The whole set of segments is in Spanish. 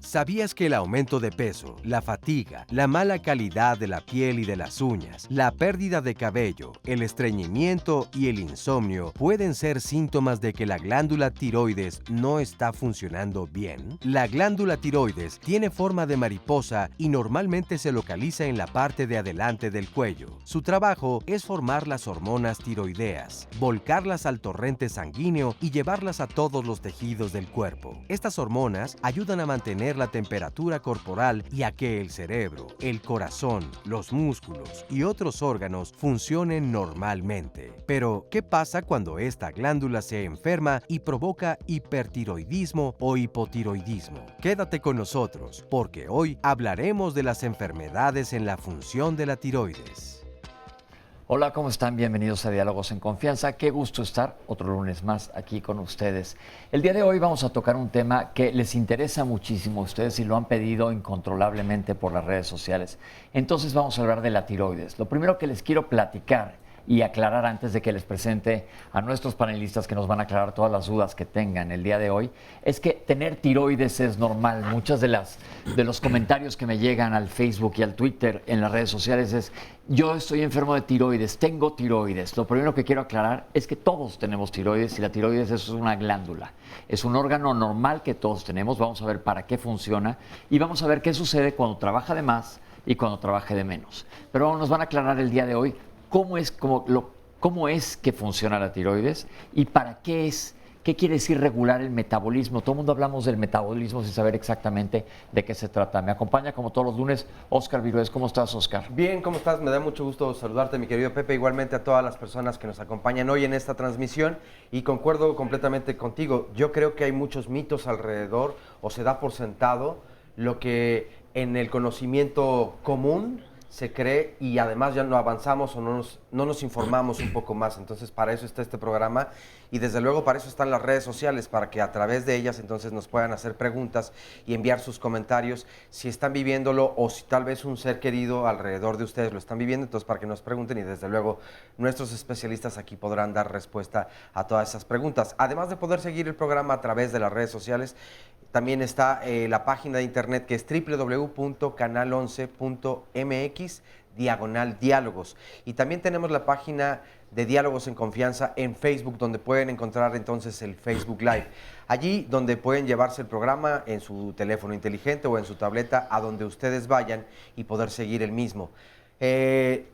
¿Sabías que el aumento de peso, la fatiga, la mala calidad de la piel y de las uñas, la pérdida de cabello, el estreñimiento y el insomnio pueden ser síntomas de que la glándula tiroides no está funcionando bien? La glándula tiroides tiene forma de mariposa y normalmente se localiza en la parte de adelante del cuello. Su trabajo es formar las hormonas tiroideas, volcarlas al torrente sanguíneo y llevarlas a todos los tejidos del cuerpo. Estas hormonas ayudan a mantener la temperatura corporal y a que el cerebro, el corazón, los músculos y otros órganos funcionen normalmente. Pero, ¿qué pasa cuando esta glándula se enferma y provoca hipertiroidismo o hipotiroidismo? Quédate con nosotros, porque hoy hablaremos de las enfermedades en la función de la tiroides. Hola, ¿cómo están? Bienvenidos a Diálogos en Confianza. Qué gusto estar otro lunes más aquí con ustedes. El día de hoy vamos a tocar un tema que les interesa muchísimo a ustedes y lo han pedido incontrolablemente por las redes sociales. Entonces vamos a hablar de la tiroides. Lo primero que les quiero platicar y aclarar antes de que les presente a nuestros panelistas que nos van a aclarar todas las dudas que tengan el día de hoy, es que tener tiroides es normal. Muchas de los comentarios que me llegan al Facebook y al Twitter en las redes sociales es: yo estoy enfermo de tiroides, tengo tiroides. Lo primero que quiero aclarar es que todos tenemos tiroides y la tiroides es una glándula. Es un órgano normal que todos tenemos. Vamos a ver para qué funciona y vamos a ver qué sucede cuando trabaja de más y cuando trabaje de menos. Pero nos van a aclarar el día de hoy cómo es que funciona la tiroides y para qué es. ¿Qué quiere decir regular el metabolismo? Todo el mundo hablamos del metabolismo sin saber exactamente de qué se trata. Me acompaña, como todos los lunes, Óscar Virués. ¿Cómo estás, Óscar? Bien, ¿cómo estás? Me da mucho gusto saludarte, mi querido Pepe. Igualmente a todas las personas que nos acompañan hoy en esta transmisión. Y concuerdo completamente contigo. Yo creo que hay muchos mitos alrededor, o se da por sentado lo que en el conocimiento común se cree, y además ya no avanzamos o no nos informamos un poco más. Entonces para eso está este programa y desde luego para eso están las redes sociales, para que a través de ellas entonces nos puedan hacer preguntas y enviar sus comentarios si están viviéndolo o si tal vez un ser querido alrededor de ustedes lo están viviendo. Entonces para que nos pregunten y desde luego nuestros especialistas aquí podrán dar respuesta a todas esas preguntas. Además de poder seguir el programa a través de las redes sociales, también está la página de internet que es www.canal11.mx/diálogos. Y también tenemos la página de Diálogos en Confianza en Facebook, donde pueden encontrar entonces el Facebook Live. Allí donde pueden llevarse el programa en su teléfono inteligente o en su tableta a donde ustedes vayan y poder seguir el mismo.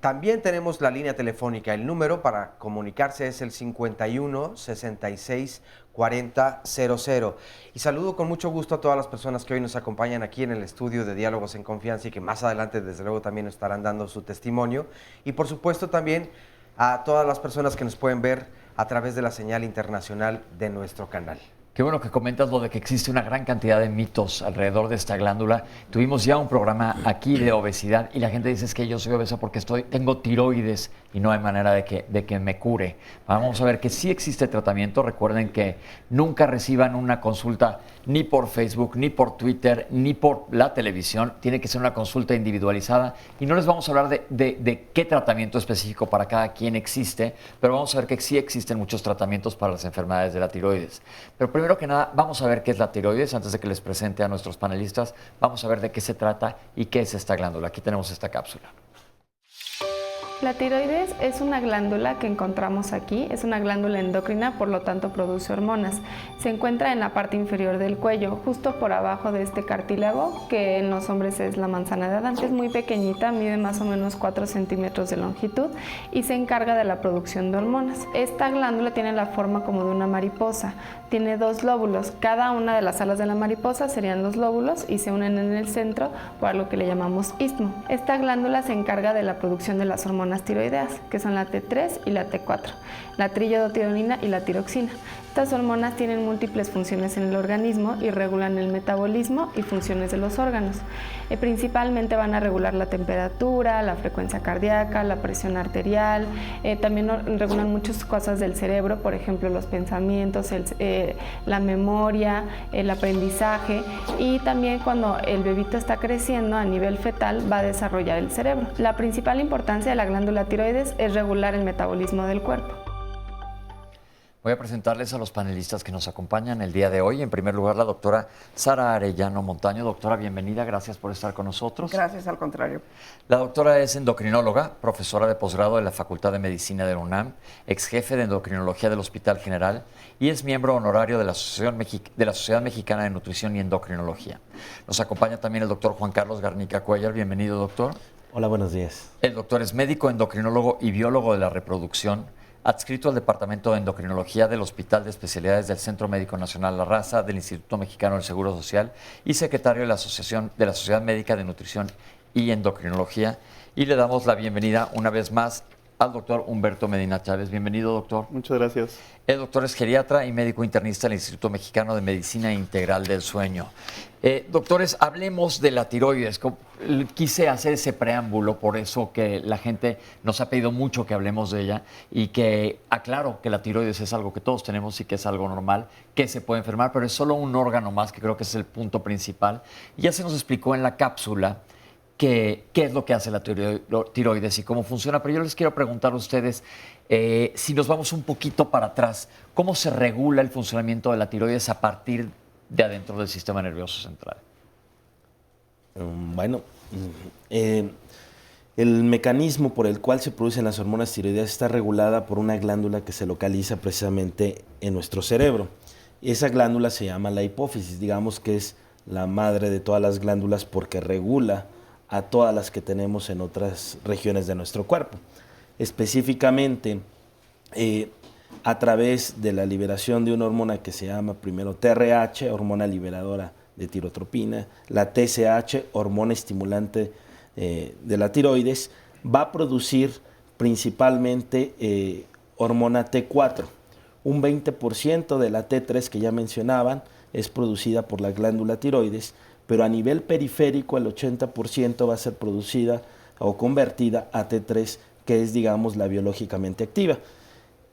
También tenemos la línea telefónica. El número para comunicarse es el 51 66 40 00. Y saludo con mucho gusto a todas las personas que hoy nos acompañan aquí en el estudio de Diálogos en Confianza y que más adelante desde luego también estarán dando su testimonio. Y por supuesto también a todas las personas que nos pueden ver a través de la señal internacional de nuestro canal. Qué bueno que comentas lo de que existe una gran cantidad de mitos alrededor de esta glándula. Tuvimos ya un programa aquí de obesidad y la gente dice es que yo soy obeso porque tengo tiroides y no hay manera de que me cure. Vamos a ver que sí existe tratamiento. Recuerden que nunca reciban una consulta ni por Facebook, ni por Twitter, ni por la televisión. Tiene que ser una consulta individualizada y no les vamos a hablar de qué tratamiento específico para cada quien existe, pero vamos a ver que sí existen muchos tratamientos para las enfermedades de la tiroides. Pero primero que nada, vamos a ver qué es la tiroides. Antes de que les presente a nuestros panelistas, vamos a ver de qué se trata y qué es esta glándula. Aquí tenemos esta cápsula. La tiroides es una glándula que encontramos aquí, es una glándula endocrina, por lo tanto produce hormonas. Se encuentra en la parte inferior del cuello, justo por abajo de este cartílago, que en los hombres es la manzana de Adán. Es muy pequeñita, mide más o menos 4 centímetros de longitud y se encarga de la producción de hormonas. Esta glándula tiene la forma como de una mariposa, tiene 2 lóbulos. Cada una de las alas de la mariposa serían 2 lóbulos y se unen en el centro por algo que le llamamos istmo. Esta glándula se encarga de la producción de las hormonas tiroideas, que son la T3 y la T4, la triiodotironina y la tiroxina. Estas hormonas tienen múltiples funciones en el organismo y regulan el metabolismo y funciones de los órganos. Principalmente van a regular la temperatura, la frecuencia cardíaca, la presión arterial, también regulan muchas cosas del cerebro, por ejemplo los pensamientos, la memoria, el aprendizaje, y también cuando el bebito está creciendo a nivel fetal va a desarrollar el cerebro. La principal importancia de la glándula tiroides es regular el metabolismo del cuerpo. Voy a presentarles a los panelistas que nos acompañan el día de hoy. En primer lugar, la doctora Sara Arellano Montaño. Doctora, bienvenida, gracias por estar con nosotros. Gracias, al contrario. La doctora es endocrinóloga, profesora de posgrado de la Facultad de Medicina de la UNAM, ex jefe de endocrinología del Hospital General y es miembro honorario de la Sociedad Mexicana de Nutrición y Endocrinología. Nos acompaña también el doctor Juan Carlos Garnica Cuellar. Bienvenido, doctor. Hola, buenos días. El doctor es médico, endocrinólogo y biólogo de la reproducción, adscrito al Departamento de Endocrinología del Hospital de Especialidades del Centro Médico Nacional La Raza del Instituto Mexicano del Seguro Social y secretario de la Sociedad Médica de Nutrición y Endocrinología. Y le damos la bienvenida una vez más al doctor Humberto Medina Chávez. Bienvenido, doctor. Muchas gracias. El doctor es geriatra y médico internista del Instituto Mexicano de Medicina Integral del Sueño. Doctores, hablemos de la tiroides. Quise hacer ese preámbulo, por eso que la gente nos ha pedido mucho que hablemos de ella y que aclaro que la tiroides es algo que todos tenemos y que es algo normal, que se puede enfermar, pero es solo un órgano más, que creo que es el punto principal. Y ya se nos explicó en la cápsula qué es lo que hace la tiroides y cómo funciona, pero yo les quiero preguntar a ustedes, si nos vamos un poquito para atrás, ¿cómo se regula el funcionamiento de la tiroides a partir de adentro del sistema nervioso central? Bueno, el mecanismo por el cual se producen las hormonas tiroideas está regulada por una glándula que se localiza precisamente en nuestro cerebro. Esa glándula se llama la hipófisis, digamos que es la madre de todas las glándulas porque regula a todas las que tenemos en otras regiones de nuestro cuerpo. Específicamente, a través de la liberación de una hormona que se llama primero TRH, hormona liberadora de tirotropina, la TSH, hormona estimulante de la tiroides, va a producir principalmente hormona T4. Un 20% de la T3 que ya mencionaban es producida por la glándula tiroides, pero a nivel periférico el 80% va a ser producida o convertida a T3, que es, digamos, la biológicamente activa.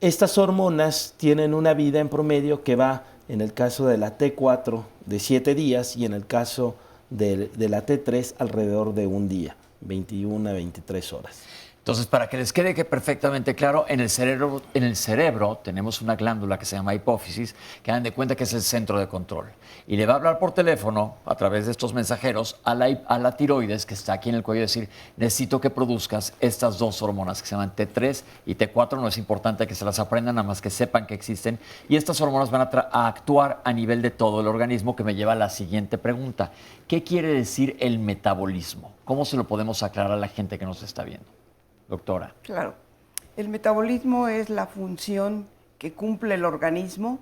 Estas hormonas tienen una vida en promedio que va, en el caso de la T4, de 7 días y en el caso de la T3, alrededor de un día, 21 a 23 horas. Entonces, para que les quede perfectamente claro, en el cerebro tenemos una glándula que se llama hipófisis, que hagan de cuenta que es el centro de control. Y le va a hablar por teléfono, a través de estos mensajeros, a la tiroides, que está aquí en el cuello, y decir, necesito que produzcas estas dos hormonas que se llaman T3 y T4. No es importante que se las aprendan, nada más que sepan que existen. Y estas hormonas van a actuar a nivel de todo el organismo, que me lleva a la siguiente pregunta. ¿Qué quiere decir el metabolismo? ¿Cómo se lo podemos aclarar a la gente que nos está viendo? Doctora. Claro. El metabolismo es la función que cumple el organismo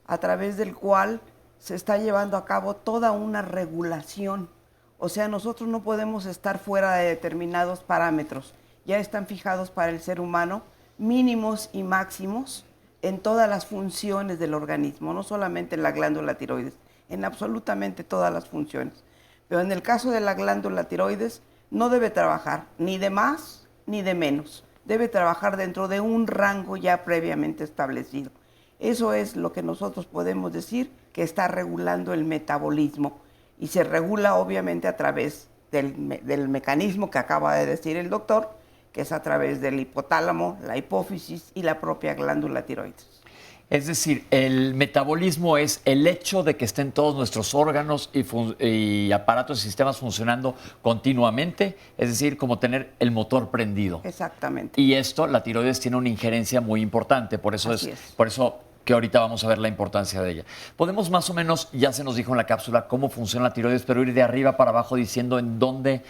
a través del cual se está llevando a cabo toda una regulación. O sea, nosotros no podemos estar fuera de determinados parámetros. Ya están fijados para el ser humano mínimos y máximos en todas las funciones del organismo, no solamente en la glándula tiroides, en absolutamente todas las funciones. Pero en el caso de la glándula tiroides no debe trabajar ni de más ni de menos. Debe trabajar dentro de un rango ya previamente establecido. Eso es lo que nosotros podemos decir que está regulando el metabolismo. Y se regula obviamente a través del mecanismo que acaba de decir el doctor, que es a través del hipotálamo, la hipófisis y la propia glándula tiroides. Es decir, el metabolismo es el hecho de que estén todos nuestros órganos y aparatos y sistemas funcionando continuamente, es decir, como tener el motor prendido. Exactamente. Y esto, la tiroides tiene una injerencia muy importante, por eso por eso que ahorita vamos a ver la importancia de ella. Podemos más o menos, ya se nos dijo en la cápsula cómo funciona la tiroides, pero ir de arriba para abajo diciendo en dónde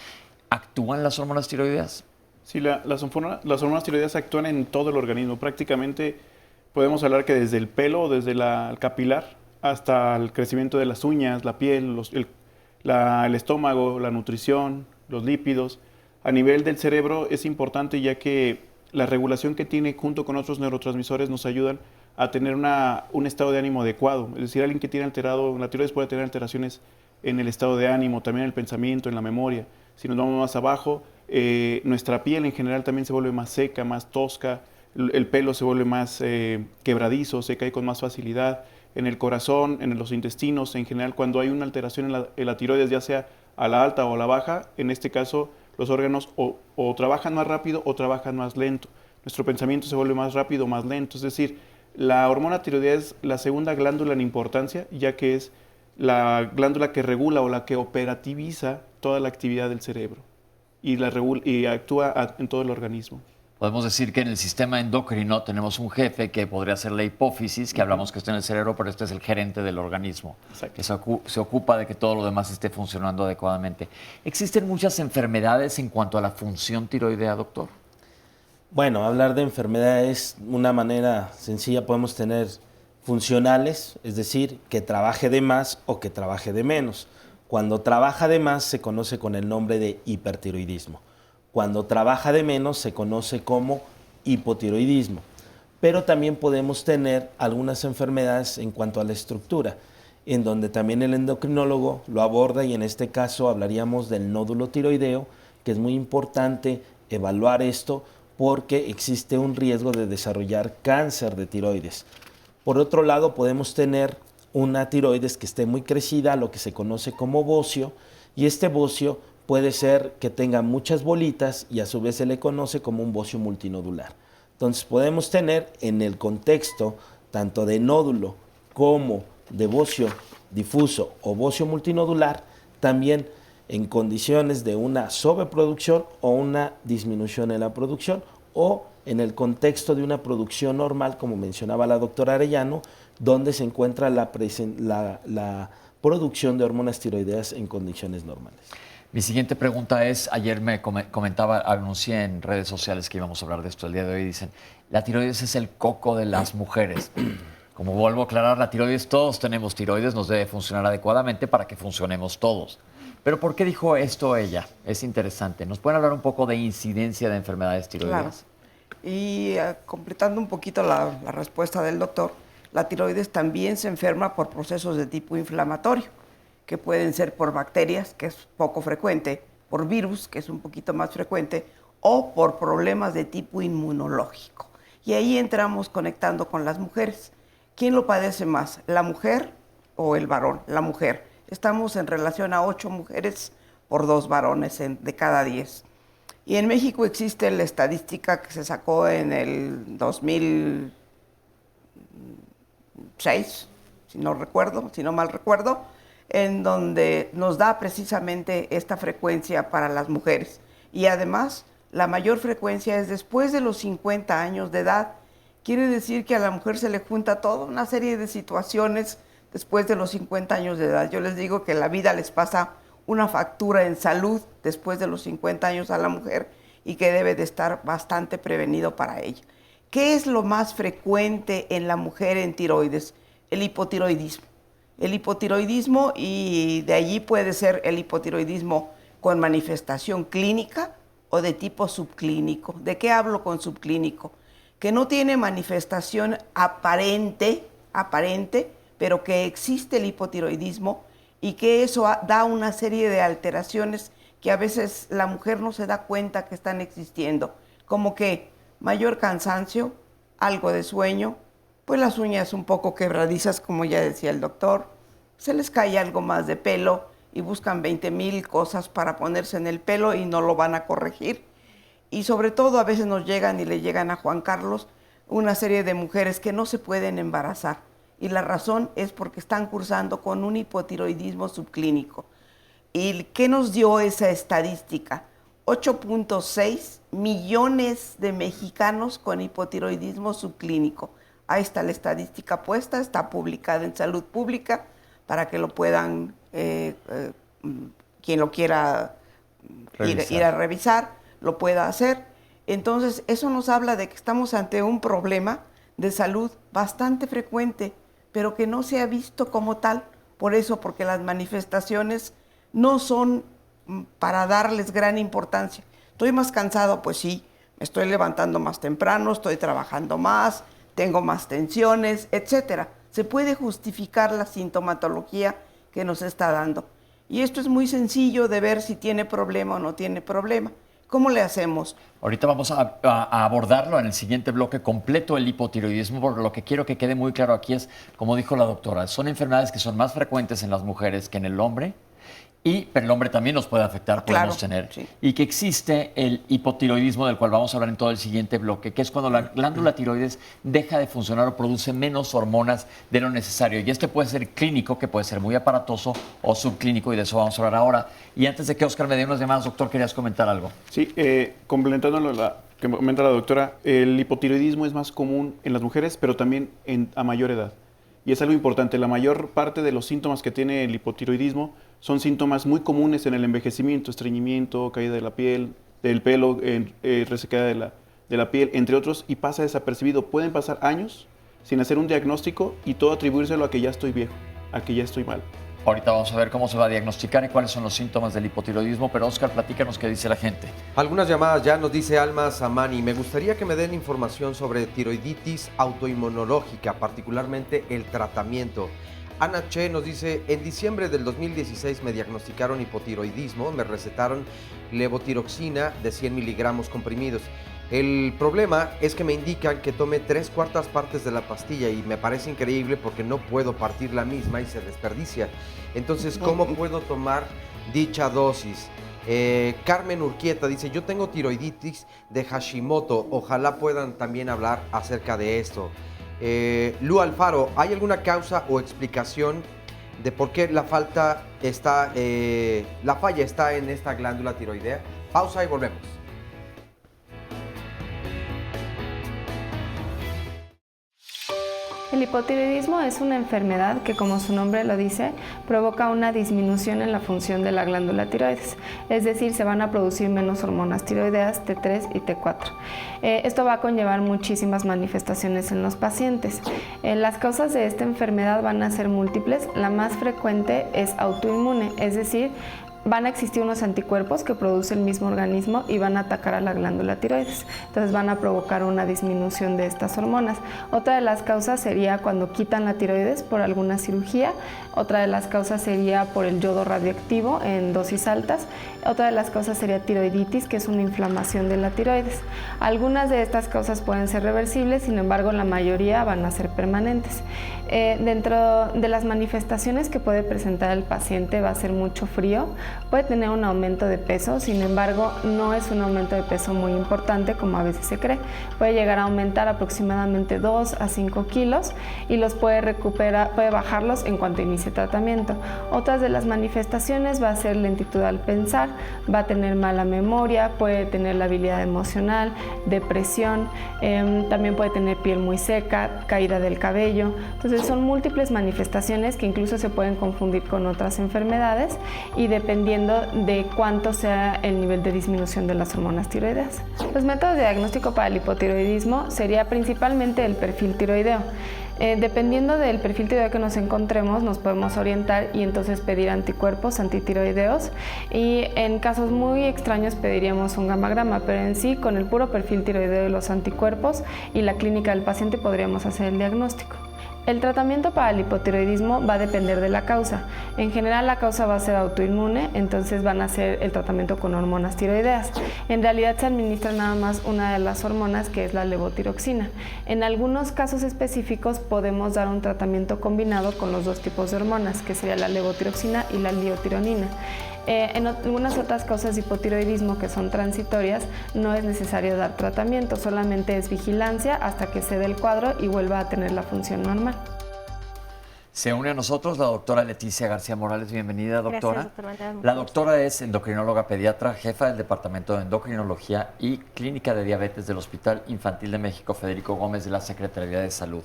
actúan las hormonas tiroideas. Sí, las hormonas tiroideas actúan en todo el organismo. Prácticamente podemos hablar que desde el pelo, desde el capilar, hasta el crecimiento de las uñas, la piel, el estómago, la nutrición, los lípidos. A nivel del cerebro es importante, ya que la regulación que tiene junto con otros neurotransmisores nos ayudan a tener un estado de ánimo adecuado. Es decir, alguien que tiene alterado, la tiroides puede tener alteraciones en el estado de ánimo, también en el pensamiento, en la memoria. Si nos vamos más abajo, nuestra piel en general también se vuelve más seca, más tosca, el pelo se vuelve más quebradizo, se cae con más facilidad. En el corazón, en los intestinos, en general, cuando hay una alteración en la tiroides, ya sea a la alta o a la baja, en este caso los órganos o trabajan más rápido o trabajan más lento. Nuestro pensamiento se vuelve más rápido o más lento. Es decir, la hormona tiroidea es la segunda glándula en importancia, ya que es la glándula que regula o la que operativiza toda la actividad del cerebro y actúa en todo el organismo. Podemos decir que en el sistema endocrino tenemos un jefe que podría ser la hipófisis, que hablamos que está en el cerebro, pero este es el gerente del organismo, que se ocupa de que todo lo demás esté funcionando adecuadamente. ¿Existen muchas enfermedades en cuanto a la función tiroidea, doctor? Bueno, hablar de enfermedades de una manera sencilla, podemos tener funcionales, es decir, que trabaje de más o que trabaje de menos. Cuando trabaja de más se conoce con el nombre de hipertiroidismo. Cuando trabaja de menos se conoce como hipotiroidismo. Pero también podemos tener algunas enfermedades en cuanto a la estructura, en donde también el endocrinólogo lo aborda, y en este caso hablaríamos del nódulo tiroideo, que es muy importante evaluar esto porque existe un riesgo de desarrollar cáncer de tiroides. Por otro lado, podemos tener una tiroides que esté muy crecida, lo que se conoce como bocio, y este bocio puede ser que tenga muchas bolitas y a su vez se le conoce como un bocio multinodular. Entonces podemos tener en el contexto tanto de nódulo como de bocio difuso o bocio multinodular, también en condiciones de una sobreproducción o una disminución en la producción, o en el contexto de una producción normal, como mencionaba la doctora Arellano, donde se encuentra la producción de hormonas tiroideas en condiciones normales. Mi siguiente pregunta es, ayer me comentaba, anuncié en redes sociales que íbamos a hablar de esto el día de hoy, dicen, la tiroides es el coco de las mujeres. Como vuelvo a aclarar, la tiroides, todos tenemos tiroides, nos debe funcionar adecuadamente para que funcionemos todos. Pero ¿por qué dijo esto ella? Es interesante. ¿Nos pueden hablar un poco de incidencia de enfermedades tiroideas? Claro. Y completando un poquito la respuesta del doctor, la tiroides también se enferma por procesos de tipo inflamatorio, que pueden ser por bacterias, que es poco frecuente, por virus, que es un poquito más frecuente, o por problemas de tipo inmunológico. Y ahí entramos conectando con las mujeres. ¿Quién lo padece más, la mujer o el varón? La mujer. Estamos en relación a 8 mujeres por 2 varones de cada 10. Y en México existe la estadística que se sacó en el 2006, si no mal recuerdo, en donde nos da precisamente esta frecuencia para las mujeres. Y además, la mayor frecuencia es después de los 50 años de edad. Quiere decir que a la mujer se le junta toda una serie de situaciones después de los 50 años de edad. Yo les digo que la vida les pasa una factura en salud después de los 50 años a la mujer y que debe de estar bastante prevenido para ella. ¿Qué es lo más frecuente en la mujer en tiroides? El hipotiroidismo. El hipotiroidismo, y de allí puede ser el hipotiroidismo con manifestación clínica o de tipo subclínico. ¿De qué hablo con subclínico? Que no tiene manifestación aparente, pero que existe el hipotiroidismo y que eso da una serie de alteraciones que a veces la mujer no se da cuenta que están existiendo, como que mayor cansancio, algo de sueño, pues las uñas un poco quebradizas, como ya decía el doctor, se les cae algo más de pelo y buscan 20,000 cosas para ponerse en el pelo y no lo van a corregir. Y sobre todo a veces nos llegan y le llegan a Juan Carlos una serie de mujeres que no se pueden embarazar. Y la razón es porque están cursando con un hipotiroidismo subclínico. ¿Y qué nos dio esa estadística? 8.6 millones de mexicanos con hipotiroidismo subclínico. Ahí está la estadística puesta, está publicada en Salud Pública para que lo puedan, quien lo quiera ir a revisar, lo pueda hacer. Entonces, eso nos habla de que estamos ante un problema de salud bastante frecuente, pero que no se ha visto como tal. Por eso, porque las manifestaciones no son para darles gran importancia. ¿Estoy más cansado? Pues sí, me estoy levantando más temprano, estoy trabajando más, tengo más tensiones, etcétera. Se puede justificar la sintomatología que nos está dando. Y esto es muy sencillo de ver si tiene problema o no tiene problema. ¿Cómo le hacemos? Ahorita vamos a abordarlo en el siguiente bloque completo, el hipotiroidismo, porque lo que quiero que quede muy claro aquí es, como dijo la doctora, son enfermedades que son más frecuentes en las mujeres que en el hombre, pero el hombre también nos puede afectar, podemos tener. Sí. Y que existe el hipotiroidismo, del cual vamos a hablar en todo el siguiente bloque, que es cuando la glándula tiroides deja de funcionar o produce menos hormonas de lo necesario. Y este puede ser clínico, que puede ser muy aparatoso, o subclínico, y de eso vamos a hablar ahora. Y antes de que Oscar me dé unas llamadas, doctor, ¿querías comentar algo? Sí, complementando lo que comenta la doctora, el hipotiroidismo es más común en las mujeres, pero también a mayor edad. Y es algo importante, la mayor parte de los síntomas que tiene el hipotiroidismo son síntomas muy comunes en el envejecimiento, estreñimiento, caída de la piel, del pelo, resecada de la piel, entre otros, y pasa desapercibido. Pueden pasar años sin hacer un diagnóstico y todo atribuírselo a que ya estoy viejo, a que ya estoy mal. Ahorita vamos a ver cómo se va a diagnosticar y cuáles son los síntomas del hipotiroidismo, pero Oscar, platícanos qué dice la gente. Algunas llamadas ya nos dice Alma Samani. Me gustaría que me den información sobre tiroiditis autoinmunológica, particularmente el tratamiento. Ana Che nos dice, en diciembre del 2016 me diagnosticaron hipotiroidismo, me recetaron levotiroxina de 100 miligramos comprimidos. El problema es que me indican que tome 3/4 partes de la pastilla y me parece increíble porque no puedo partir la misma y se desperdicia. Entonces, ¿cómo puedo tomar dicha dosis? Carmen Urquieta dice, yo tengo tiroiditis de Hashimoto, ojalá puedan también hablar acerca de esto. Lu Alfaro, ¿hay alguna causa o explicación de por qué la falla está en esta glándula tiroidea? Pausa y volvemos. El hipotiroidismo es una enfermedad que, como su nombre lo dice, provoca una disminución en la función de la glándula tiroides, es decir, se van a producir menos hormonas tiroideas T3 y T4. Esto va a conllevar muchísimas manifestaciones en los pacientes. Las causas de esta enfermedad van a ser múltiples, la más frecuente es autoinmune, es decir, van a existir unos anticuerpos que produce el mismo organismo y van a atacar a la glándula tiroides. Entonces van a provocar una disminución de estas hormonas. Otra de las causas sería cuando quitan la tiroides por alguna cirugía. Otra de las causas sería por el yodo radioactivo en dosis altas. Otra de las causas sería tiroiditis, que es una inflamación de la tiroides. Algunas de estas causas pueden ser reversibles, sin embargo la mayoría van a ser permanentes. Dentro de las manifestaciones que puede presentar el paciente va a ser mucho frío, puede tener un aumento de peso, sin embargo no es un aumento de peso muy importante como a veces se cree. Puede llegar a aumentar aproximadamente 2 a 5 kilos y los puede bajarlos en cuanto inicie tratamiento. Otras de las manifestaciones va a ser lentitud al pensar, va a tener mala memoria, puede tener labilidad emocional, depresión, también puede tener piel muy seca, caída del cabello. Entonces son múltiples manifestaciones que incluso se pueden confundir con otras enfermedades y dependiendo de cuánto sea el nivel de disminución de las hormonas tiroideas. Los métodos de diagnóstico para el hipotiroidismo sería principalmente el perfil tiroideo. Dependiendo del perfil tiroideo que nos encontremos, nos podemos orientar y entonces pedir anticuerpos antitiroideos y en casos muy extraños pediríamos un gammagrama, pero en sí con el puro perfil tiroideo y los anticuerpos y la clínica del paciente podríamos hacer el diagnóstico. El tratamiento para el hipotiroidismo va a depender de la causa. En general la causa va a ser autoinmune, entonces van a hacer el tratamiento con hormonas tiroideas. En realidad se administra nada más una de las hormonas, que es la levotiroxina. En algunos casos específicos podemos dar un tratamiento combinado con los dos tipos de hormonas, que sería la levotiroxina y la liotironina. En algunas otras causas de hipotiroidismo que son transitorias no es necesario dar tratamiento, solamente es vigilancia hasta que se dé el cuadro y vuelva a tener la función normal. Se une a nosotros la doctora Leticia García Morales. Bienvenida, doctora. Gracias, doctora. La doctora es endocrinóloga pediatra, jefa del Departamento de Endocrinología y Clínica de Diabetes del Hospital Infantil de México Federico Gómez de la Secretaría de Salud.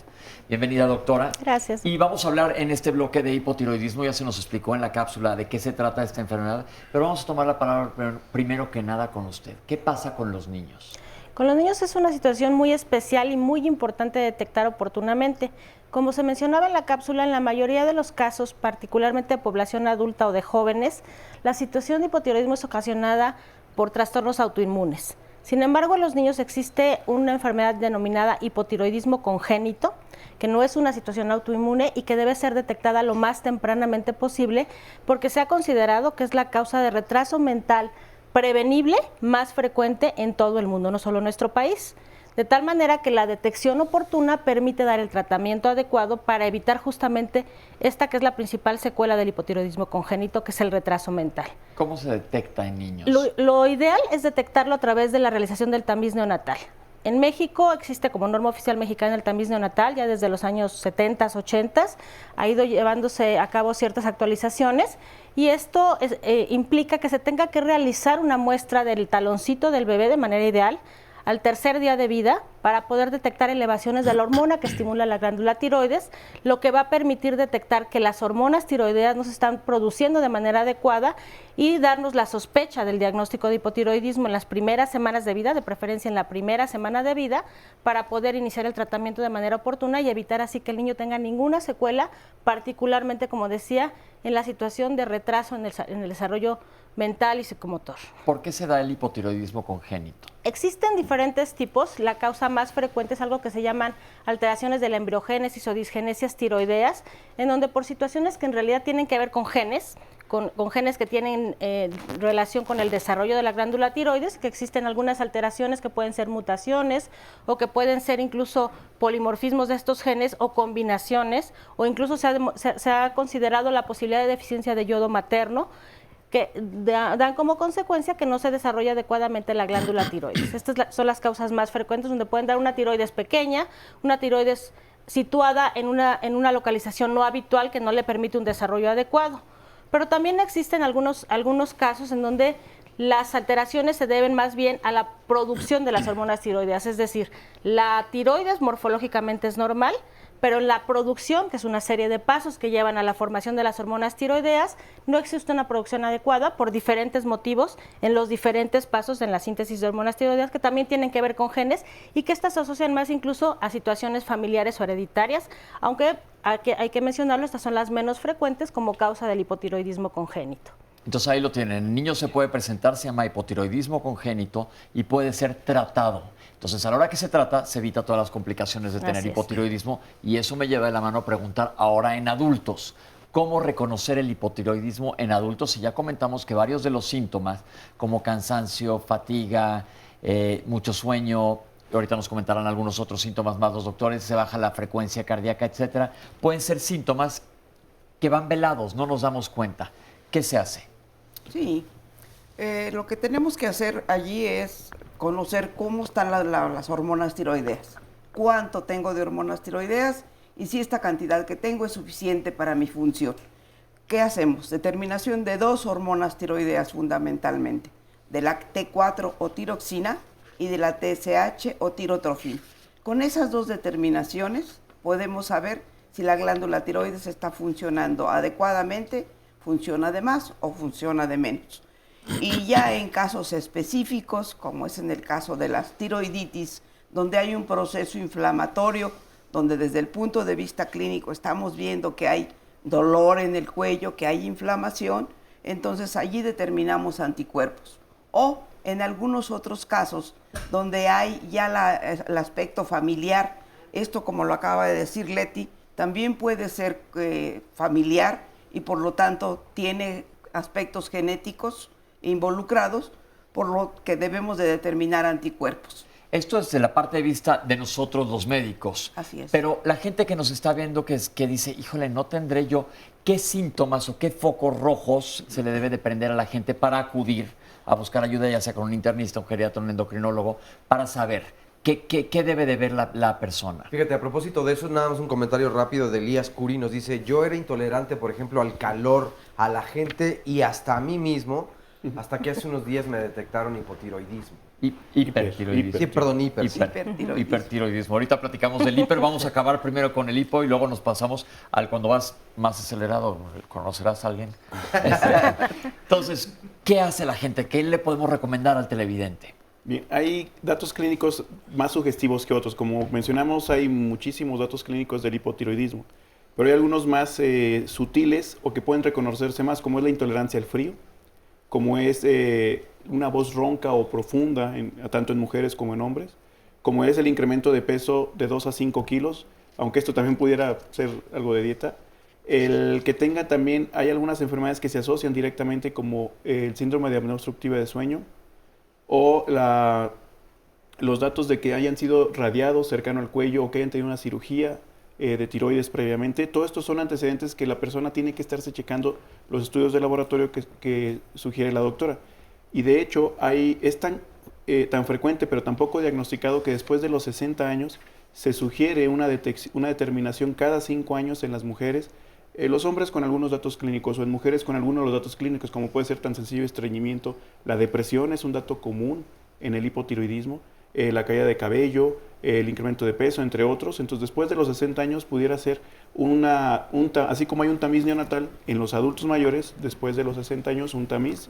Bienvenida, doctora. Gracias. Y vamos a hablar en este bloque de hipotiroidismo. Ya se nos explicó en la cápsula de qué se trata esta enfermedad, pero vamos a tomar la palabra primero que nada con usted. ¿Qué pasa con los niños? Con los niños es una situación muy especial y muy importante detectar oportunamente. Como se mencionaba en la cápsula, en la mayoría de los casos, particularmente de población adulta o de jóvenes, la situación de hipotiroidismo es ocasionada por trastornos autoinmunes. Sin embargo, en los niños existe una enfermedad denominada hipotiroidismo congénito, que no es una situación autoinmune y que debe ser detectada lo más tempranamente posible porque se ha considerado que es la causa de retraso mental prevenible más frecuente en todo el mundo, no solo en nuestro país. De tal manera que la detección oportuna permite dar el tratamiento adecuado para evitar justamente esta que es la principal secuela del hipotiroidismo congénito, que es el retraso mental. ¿Cómo se detecta en niños? Lo ideal es detectarlo a través de la realización del tamiz neonatal. En México existe como norma oficial mexicana el tamiz neonatal, ya desde los años 70, 80, ha ido llevándose a cabo ciertas actualizaciones y esto implica que se tenga que realizar una muestra del taloncito del bebé de manera ideal al tercer día de vida para poder detectar elevaciones de la hormona que estimula la glándula tiroides, lo que va a permitir detectar que las hormonas tiroideas no se están produciendo de manera adecuada y darnos la sospecha del diagnóstico de hipotiroidismo en las primeras semanas de vida, de preferencia en la primera semana de vida, para poder iniciar el tratamiento de manera oportuna y evitar así que el niño tenga ninguna secuela, particularmente, como decía, en la situación de retraso en el desarrollo mental y psicomotor. ¿Por qué se da el hipotiroidismo congénito? Existen diferentes tipos. La causa más frecuente es algo que se llaman alteraciones de la embriogénesis o disgenesias tiroideas, en donde por situaciones que en realidad tienen que ver con genes, con genes que tienen relación con el desarrollo de la glándula tiroides, que existen algunas alteraciones que pueden ser mutaciones o que pueden ser incluso polimorfismos de estos genes o combinaciones, o incluso se ha considerado la posibilidad de deficiencia de yodo materno, que dan como consecuencia que no se desarrolla adecuadamente la glándula tiroides. Estas son las causas más frecuentes, donde pueden dar una tiroides pequeña, una tiroides situada en una localización no habitual que no le permite un desarrollo adecuado. Pero también existen algunos casos en donde las alteraciones se deben más bien a la producción de las hormonas tiroideas, es decir, la tiroides morfológicamente es normal, pero en la producción, que es una serie de pasos que llevan a la formación de las hormonas tiroideas, no existe una producción adecuada por diferentes motivos en los diferentes pasos en la síntesis de hormonas tiroideas, que también tienen que ver con genes y que estas se asocian más incluso a situaciones familiares o hereditarias, aunque hay que mencionarlo, estas son las menos frecuentes como causa del hipotiroidismo congénito. Entonces ahí lo tienen. El niño se puede presentar, se llama hipotiroidismo congénito y puede ser tratado. Entonces, a la hora que se trata, se evita todas las complicaciones de tener hipotiroidismo y eso me lleva de la mano a preguntar ahora en adultos. ¿Cómo reconocer el hipotiroidismo en adultos? Y ya comentamos que varios de los síntomas, como cansancio, fatiga, mucho sueño, ahorita nos comentarán algunos otros síntomas más los doctores, se baja la frecuencia cardíaca, etcétera, pueden ser síntomas que van velados, no nos damos cuenta. ¿Qué se hace? Sí, lo que tenemos que hacer allí es conocer cómo están las hormonas tiroideas, cuánto tengo de hormonas tiroideas y si esta cantidad que tengo es suficiente para mi función. ¿Qué hacemos? Determinación de dos hormonas tiroideas fundamentalmente, de la T4 o tiroxina y de la TSH o tirotrofina. Con esas dos determinaciones podemos saber si la glándula tiroides está funcionando adecuadamente, funciona de más o funciona de menos. Y ya en casos específicos, como es en el caso de las tiroiditis, donde hay un proceso inflamatorio, donde desde el punto de vista clínico estamos viendo que hay dolor en el cuello, que hay inflamación, entonces allí determinamos anticuerpos. O en algunos otros casos, donde hay ya el aspecto familiar, esto como lo acaba de decir Leti, también puede ser familiar y por lo tanto tiene aspectos genéticos involucrados, por lo que debemos de determinar anticuerpos. Esto es de la parte de vista de nosotros los médicos. Así es. Pero la gente que nos está viendo que dice, híjole, no tendré yo, ¿qué síntomas o qué focos rojos se le debe de prender a la gente para acudir a buscar ayuda, ya sea con un internista, un geriatra, un endocrinólogo, para saber qué debe de ver la persona? Fíjate, a propósito de eso, nada más un comentario rápido de Elías Curi. Nos dice, yo era intolerante, por ejemplo, al calor, a la gente y hasta a mí mismo, hasta que hace unos días me detectaron hipotiroidismo. Hipertiroidismo. Sí, perdón, Hipertiroidismo. Ahorita platicamos del hiper, vamos a acabar primero con el hipo y luego nos pasamos al cuando vas más acelerado, conocerás a alguien. Entonces, ¿qué hace la gente? ¿Qué le podemos recomendar al televidente? Bien, hay datos clínicos más sugestivos que otros. Como mencionamos, hay muchísimos datos clínicos del hipotiroidismo, pero hay algunos más sutiles o que pueden reconocerse más, como es la intolerancia al frío, como es una voz ronca o profunda, tanto en mujeres como en hombres, como es el incremento de peso de 2 a 5 kilos, aunque esto también pudiera ser algo de dieta. El que tenga también, hay algunas enfermedades que se asocian directamente como el síndrome de apnea obstructiva de sueño o los datos de que hayan sido radiados cercano al cuello o que hayan tenido una cirugía de tiroides previamente. Todos estos son antecedentes que la persona tiene que estarse checando los estudios de laboratorio que sugiere la doctora. Y de hecho es tan frecuente pero tan poco diagnosticado que después de los 60 años se sugiere una determinación cada 5 años en las mujeres, los hombres con algunos datos clínicos o en mujeres con algunos de los datos clínicos, como puede ser tan sencillo estreñimiento. La depresión es un dato común en el hipotiroidismo, la caída de cabello, el incremento de peso, entre otros. Entonces, después de los 60 años pudiera ser así como hay un tamiz neonatal en los adultos mayores, después de los 60 años un tamiz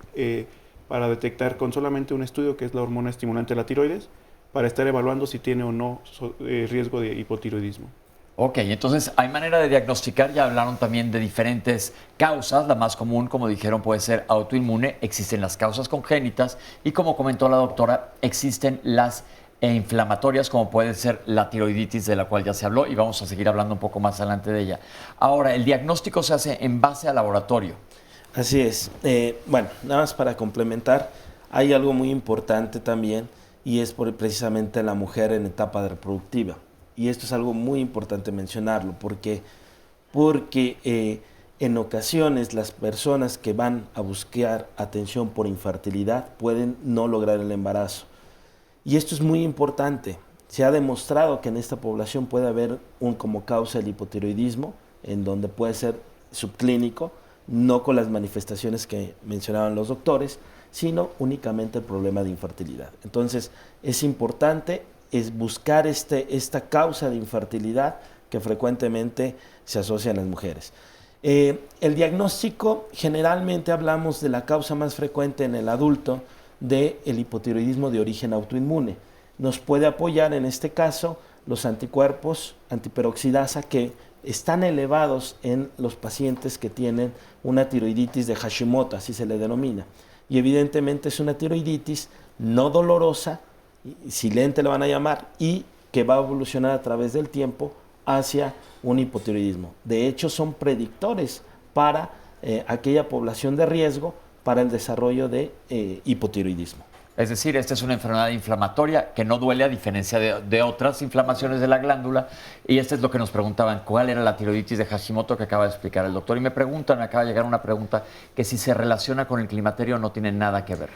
para detectar con solamente un estudio, que es la hormona estimulante de la tiroides, para estar evaluando si tiene o no riesgo de hipotiroidismo. Ok, entonces hay manera de diagnosticar, ya hablaron también de diferentes causas, la más común, como dijeron, puede ser autoinmune, existen las causas congénitas y como comentó la doctora, existen las inflamatorias, como puede ser la tiroiditis, de la cual ya se habló y vamos a seguir hablando un poco más adelante de ella. Ahora, el diagnóstico se hace en base al laboratorio. Así es. Bueno, nada más para complementar, hay algo muy importante también y es precisamente la mujer en etapa reproductiva. Y esto es algo muy importante mencionarlo, porque en ocasiones las personas que van a buscar atención por infertilidad pueden no lograr el embarazo. Y esto es muy importante. Se ha demostrado que en esta población puede haber como causa el hipotiroidismo, en donde puede ser subclínico, no con las manifestaciones que mencionaban los doctores, sino únicamente el problema de infertilidad. Entonces, es importante buscar esta causa de infertilidad que frecuentemente se asocia en las mujeres. El diagnóstico, generalmente hablamos de la causa más frecuente en el adulto del hipotiroidismo de origen autoinmune. Nos puede apoyar en este caso los anticuerpos antiperoxidasa que están elevados en los pacientes que tienen una tiroiditis de Hashimoto, así se le denomina. Y evidentemente es una tiroiditis no dolorosa, silente le van a llamar, y que va a evolucionar a través del tiempo hacia un hipotiroidismo. De hecho, son predictores para aquella población de riesgo para el desarrollo de hipotiroidismo. Es decir, esta es una enfermedad inflamatoria que no duele a diferencia de otras inflamaciones de la glándula. Y esto es lo que nos preguntaban, ¿cuál era la tiroiditis de Hashimoto que acaba de explicar el doctor? Y me acaba de llegar una pregunta que si se relaciona con el climaterio no tiene nada que ver.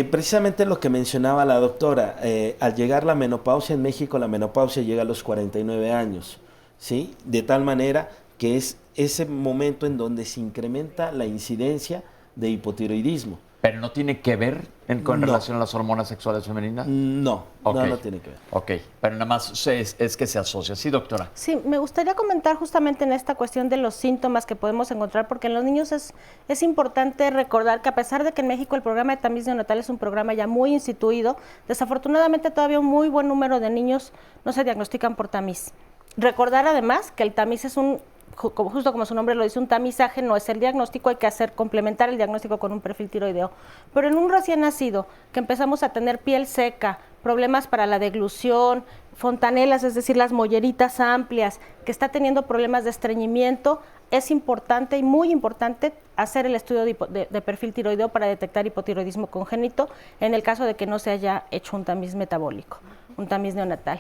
Precisamente lo que mencionaba la doctora, al llegar la menopausia en México, la menopausia llega a los 49 años, ¿sí? De tal manera que es ese momento en donde se incrementa la incidencia de hipotiroidismo. ¿Pero no tiene que ver con relación a las hormonas sexuales femeninas? No, okay. No tiene que ver. Ok, pero nada más es que se asocia. Sí, doctora. Sí, me gustaría comentar justamente en esta cuestión de los síntomas que podemos encontrar, porque en los niños es importante recordar que a pesar de que en México el programa de tamiz neonatal es un programa ya muy instituido, desafortunadamente todavía un muy buen número de niños no se diagnostican por tamiz. Recordar además que el tamiz es justo como su nombre lo dice, un tamizaje, no es el diagnóstico, hay que complementar el diagnóstico con un perfil tiroideo. Pero en un recién nacido, que empezamos a tener piel seca, problemas para la deglución, fontanelas, es decir, las molleritas amplias, que está teniendo problemas de estreñimiento, es importante y muy importante hacer el estudio de perfil tiroideo para detectar hipotiroidismo congénito en el caso de que no se haya hecho un tamiz metabólico, un tamiz neonatal.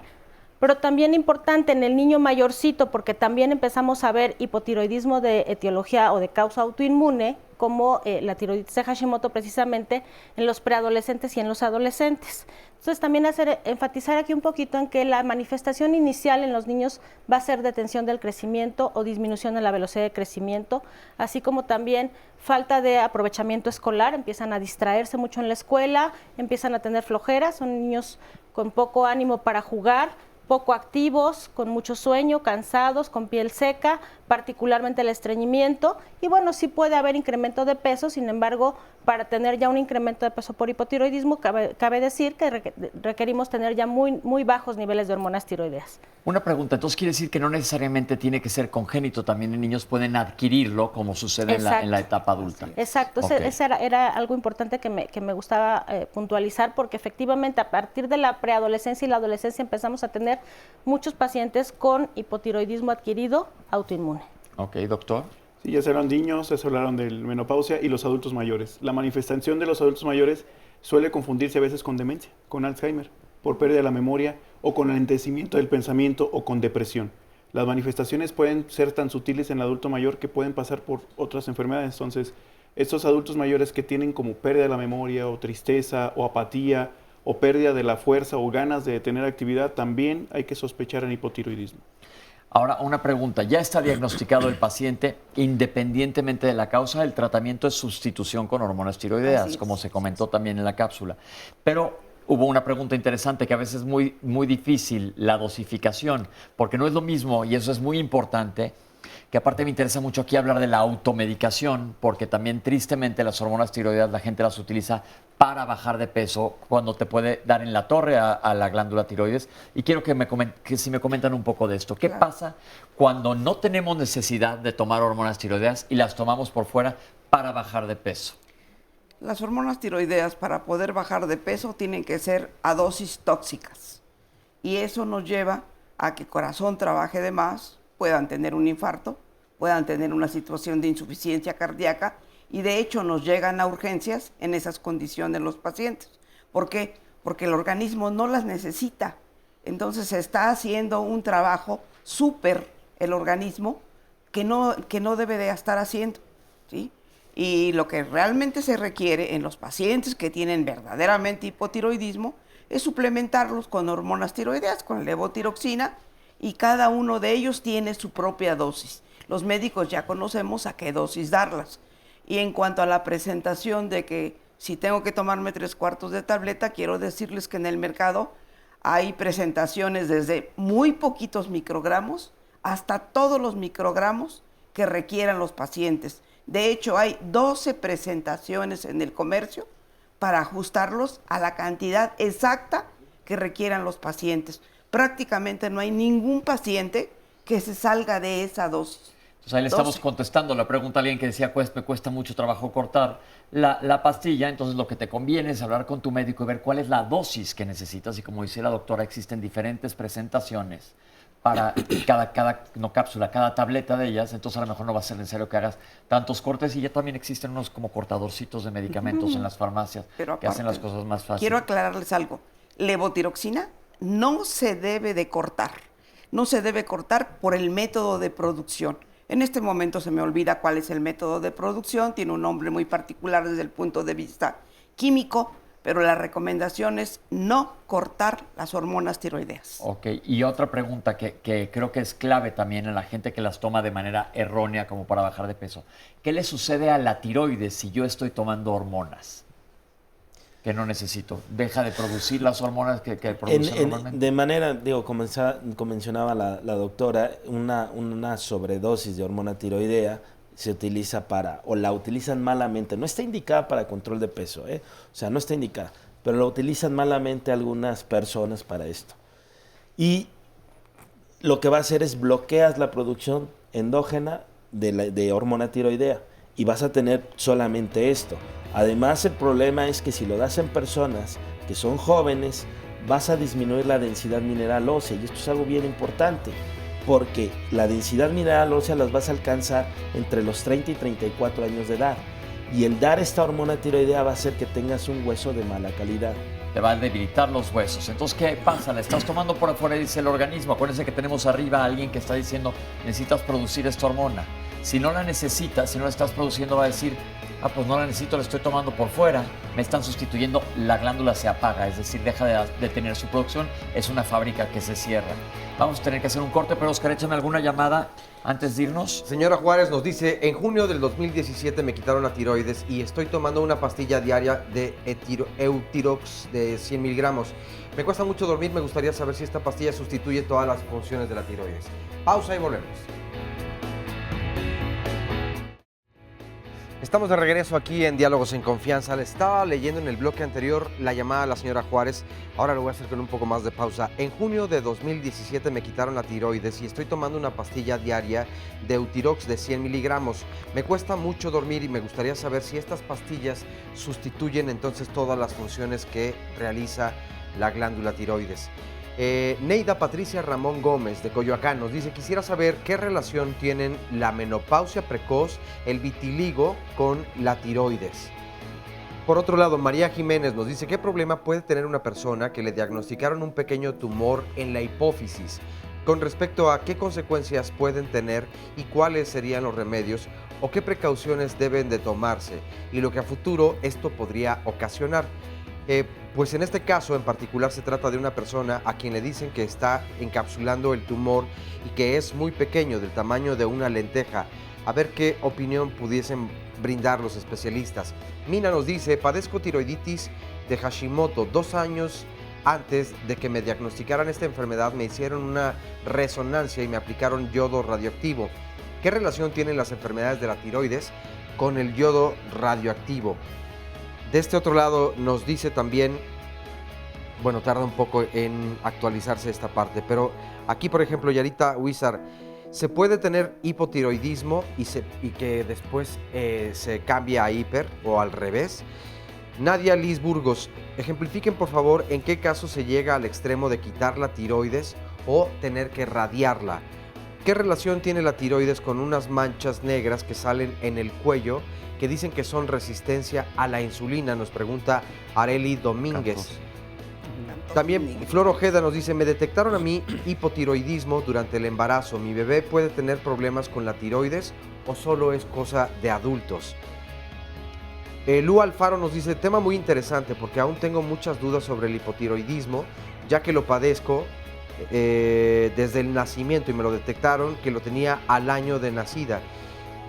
Pero también importante en el niño mayorcito, porque también empezamos a ver hipotiroidismo de etiología o de causa autoinmune, como la tiroiditis de Hashimoto precisamente en los preadolescentes y en los adolescentes. Entonces también enfatizar aquí un poquito en que la manifestación inicial en los niños va a ser detención del crecimiento o disminución en la velocidad de crecimiento, así como también falta de aprovechamiento escolar, empiezan a distraerse mucho en la escuela, empiezan a tener flojeras, son niños con poco ánimo para jugar, poco activos, con mucho sueño, cansados, con piel seca, particularmente el estreñimiento. Y bueno, sí puede haber incremento de peso, sin embargo, para tener ya un incremento de peso por hipotiroidismo, cabe decir que requerimos tener ya muy bajos niveles de hormonas tiroideas. Una pregunta, entonces quiere decir que no necesariamente tiene que ser congénito, también en niños pueden adquirirlo, como sucede en la etapa adulta. Exacto, Okay. ese era algo importante que me gustaba puntualizar, porque efectivamente a partir de la preadolescencia y la adolescencia empezamos a tener muchos pacientes con hipotiroidismo adquirido autoinmune. Ok, doctor. Sí, ya se hablaron niños, ya se hablaron de la menopausia y los adultos mayores. La manifestación de los adultos mayores suele confundirse a veces con demencia, con Alzheimer, por pérdida de la memoria o con alentecimiento del pensamiento o con depresión. Las manifestaciones pueden ser tan sutiles en el adulto mayor que pueden pasar por otras enfermedades. Entonces, estos adultos mayores que tienen como pérdida de la memoria o tristeza o apatía o pérdida de la fuerza o ganas de tener actividad, también hay que sospechar en hipotiroidismo. Ahora, una pregunta. ¿Ya está diagnosticado el paciente independientemente de la causa? El tratamiento es sustitución con hormonas tiroideas, como se comentó también en la cápsula. Pero hubo una pregunta interesante que a veces es muy difícil, la dosificación, porque no es lo mismo, y eso es muy importante, que aparte me interesa mucho aquí hablar de la automedicación, porque también tristemente las hormonas tiroideas la gente las utiliza para bajar de peso cuando te puede dar en la torre a la glándula tiroides. Y quiero que si me comentan un poco de esto. ¿Qué pasa cuando no tenemos necesidad de tomar hormonas tiroideas y las tomamos por fuera para bajar de peso? Las hormonas tiroideas para poder bajar de peso tienen que ser a dosis tóxicas. Y eso nos lleva a que el corazón trabaje de más, puedan tener un infarto, puedan tener una situación de insuficiencia cardíaca y de hecho nos llegan a urgencias en esas condiciones los pacientes. ¿Por qué? Porque el organismo no las necesita. Entonces se está haciendo un trabajo súper el organismo que no debe de estar haciendo, ¿sí? Y lo que realmente se requiere en los pacientes que tienen verdaderamente hipotiroidismo es suplementarlos con hormonas tiroideas, con levotiroxina, y cada uno de ellos tiene su propia dosis. Los médicos ya conocemos a qué dosis darlas. Y en cuanto a la presentación de que si tengo que tomarme 3/4 de tableta, quiero decirles que en el mercado hay presentaciones desde muy poquitos microgramos hasta todos los microgramos que requieran los pacientes. De hecho, hay 12 presentaciones en el comercio para ajustarlos a la cantidad exacta que requieran los pacientes. Prácticamente no hay ningún paciente que se salga de esa dosis. Entonces ahí le estamos contestando la pregunta a alguien que decía, pues me cuesta mucho trabajo cortar la pastilla, entonces lo que te conviene es hablar con tu médico y ver cuál es la dosis que necesitas. Y como dice la doctora, existen diferentes presentaciones para cada cápsula, cada tableta de ellas, entonces a lo mejor no va a ser necesario que hagas tantos cortes, y ya también existen unos como cortadorcitos de medicamentos en las farmacias que hacen las cosas más fáciles. Quiero aclararles algo. Levotiroxina no se debe de cortar. No se debe cortar por el método de producción. En este momento se me olvida cuál es el método de producción, tiene un nombre muy particular desde el punto de vista químico, pero la recomendación es no cortar las hormonas tiroideas. Ok, y otra pregunta que creo que es clave también en la gente que las toma de manera errónea como para bajar de peso. ¿Qué le sucede a la tiroides si yo estoy tomando hormonas que no necesito? ¿Deja de producir las hormonas que produce normalmente? De manera, como mencionaba la doctora, una sobredosis de hormona tiroidea se utiliza o la utilizan malamente. No está indicada para control de peso, o sea, no está indicada, pero la utilizan malamente algunas personas para esto. Y lo que va a hacer es bloqueas la producción endógena de hormona tiroidea y vas a tener solamente esto. Además, el problema es que si lo das en personas que son jóvenes, vas a disminuir la densidad mineral ósea, y esto es algo bien importante, porque la densidad mineral ósea las vas a alcanzar entre los 30 y 34 años de edad, y el dar esta hormona tiroidea va a hacer que tengas un hueso de mala calidad. Te va a debilitar los huesos. Entonces, ¿qué pasa? La estás tomando por afuera, dice el organismo. Acuérdense que tenemos arriba a alguien que está diciendo, necesitas producir esta hormona. Si no la necesitas, si no la estás produciendo, va a decir, pues no la necesito, la estoy tomando por fuera, me están sustituyendo, la glándula se apaga, es decir, deja de tener su producción, es una fábrica que se cierra. Vamos a tener que hacer un corte, pero Oscar, échame alguna llamada antes de irnos. Señora Juárez nos dice, en junio del 2017 me quitaron la tiroides y estoy tomando una pastilla diaria de Eutirox de 100 miligramos. Me cuesta mucho dormir, me gustaría saber si esta pastilla sustituye todas las funciones de la tiroides. Pausa y volvemos. Estamos de regreso aquí en Diálogos en Confianza. Le estaba leyendo en el bloque anterior la llamada a la señora Juárez. Ahora lo voy a hacer con un poco más de pausa. En junio de 2017 me quitaron la tiroides y estoy tomando una pastilla diaria de Eutirox de 100 miligramos. Me cuesta mucho dormir y me gustaría saber si estas pastillas sustituyen entonces todas las funciones que realiza la glándula tiroides. Neida Patricia Ramón Gómez de Coyoacán nos dice, quisiera saber qué relación tienen la menopausia precoz, el vitiligo con la tiroides. Por otro lado, María Jiménez nos dice, ¿qué problema puede tener una persona que le diagnosticaron un pequeño tumor en la hipófisis? Con respecto a qué consecuencias pueden tener y cuáles serían los remedios o qué precauciones deben de tomarse y lo que a futuro esto podría ocasionar. Pues en este caso en particular se trata de una persona a quien le dicen que está encapsulando el tumor y que es muy pequeño, del tamaño de una lenteja. A ver qué opinión pudiesen brindar los especialistas. Mina nos dice, padezco tiroiditis de Hashimoto. 2 años antes de que me diagnosticaran esta enfermedad me hicieron una resonancia y me aplicaron yodo radioactivo. ¿Qué relación tienen las enfermedades de la tiroides con el yodo radioactivo? De este otro lado nos dice también, bueno, tarda un poco en actualizarse esta parte, pero aquí, por ejemplo, Yarita Huizar, ¿se puede tener hipotiroidismo y que después se cambia a hiper o al revés? Nadia Liz Burgos, ejemplifiquen por favor en qué caso se llega al extremo de quitar la tiroides o tener que radiarla. ¿Qué relación tiene la tiroides con unas manchas negras que salen en el cuello que dicen que son resistencia a la insulina? Nos pregunta Areli Domínguez. También Flor Ojeda nos dice, me detectaron a mí hipotiroidismo durante el embarazo. ¿Mi bebé puede tener problemas con la tiroides o solo es cosa de adultos? Lu Alfaro nos dice, tema muy interesante porque aún tengo muchas dudas sobre el hipotiroidismo, ya que lo padezco desde el nacimiento y me lo detectaron que lo tenía al año de nacida,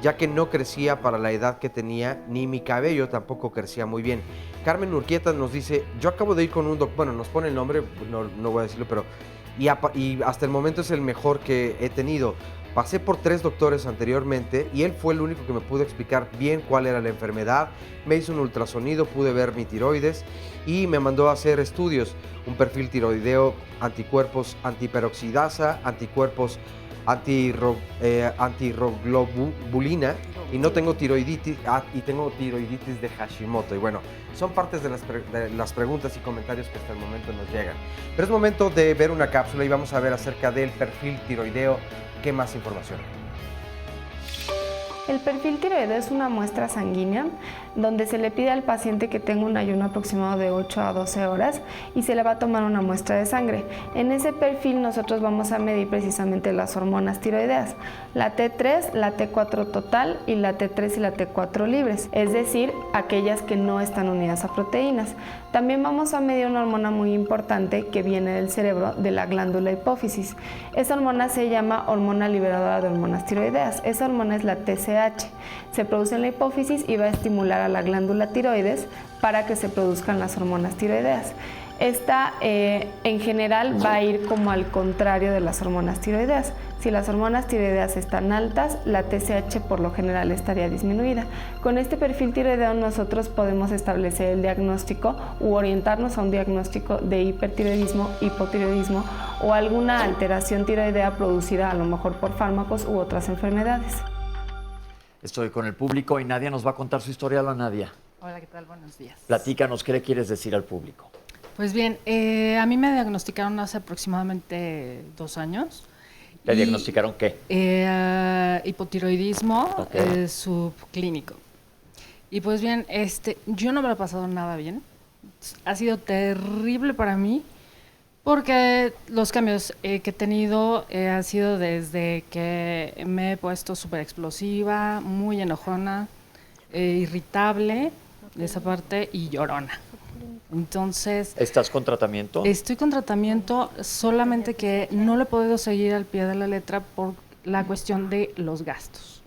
ya que no crecía para la edad que tenía, ni mi cabello tampoco crecía muy bien. Carmen Urquieta nos dice, yo acabo de ir con un doctor, bueno, nos pone el nombre, no voy a decirlo, pero y hasta el momento es el mejor que he tenido. Pasé por 3 doctores anteriormente y él fue el único que me pudo explicar bien cuál era la enfermedad. Me hizo un ultrasonido, pude ver mi tiroides y me mandó a hacer estudios, un perfil tiroideo, anticuerpos antiperoxidasa, anticuerpos antirroglobulina y no tengo tiroiditis y tengo tiroiditis de Hashimoto. Y bueno, son partes de las preguntas y comentarios que hasta el momento nos llegan. Pero es momento de ver una cápsula y vamos a ver acerca del perfil tiroideo. ¿Qué más información? El perfil tiroideo es una muestra sanguínea donde se le pide al paciente que tenga un ayuno aproximado de 8 a 12 horas y se le va a tomar una muestra de sangre. En ese perfil nosotros vamos a medir precisamente las hormonas tiroideas, la T3, la T4 total y la T3 y la T4 libres, es decir, aquellas que no están unidas a proteínas. También vamos a medir una hormona muy importante que viene del cerebro, de la glándula hipófisis. Esa hormona se llama hormona liberadora de hormonas tiroideas. Esa hormona es la TSH. Se produce en la hipófisis y va a estimular a la glándula tiroides para que se produzcan las hormonas tiroideas. Esta en general va a ir como al contrario de las hormonas tiroideas. Si las hormonas tiroideas están altas, la TSH por lo general estaría disminuida. Con este perfil tiroideo nosotros podemos establecer el diagnóstico u orientarnos a un diagnóstico de hipertiroidismo, hipotiroidismo o alguna alteración tiroidea producida a lo mejor por fármacos u otras enfermedades. Estoy con el público y Nadia nos va a contar su historia. Hola, Nadia. Hola, ¿qué tal? Buenos días. Platícanos, ¿qué le quieres decir al público? Pues bien, a mí me diagnosticaron hace aproximadamente 2 años. ¿Le diagnosticaron qué? Hipotiroidismo subclínico. Y pues bien, yo no me lo he pasado nada bien. Ha sido terrible para mí Porque los cambios que he tenido han sido desde que me he puesto súper explosiva, muy enojona, irritable, de esa parte, y llorona. Entonces... ¿Estás con tratamiento? Estoy con tratamiento, solamente que no lo he podido seguir al pie de la letra por la cuestión de los gastos.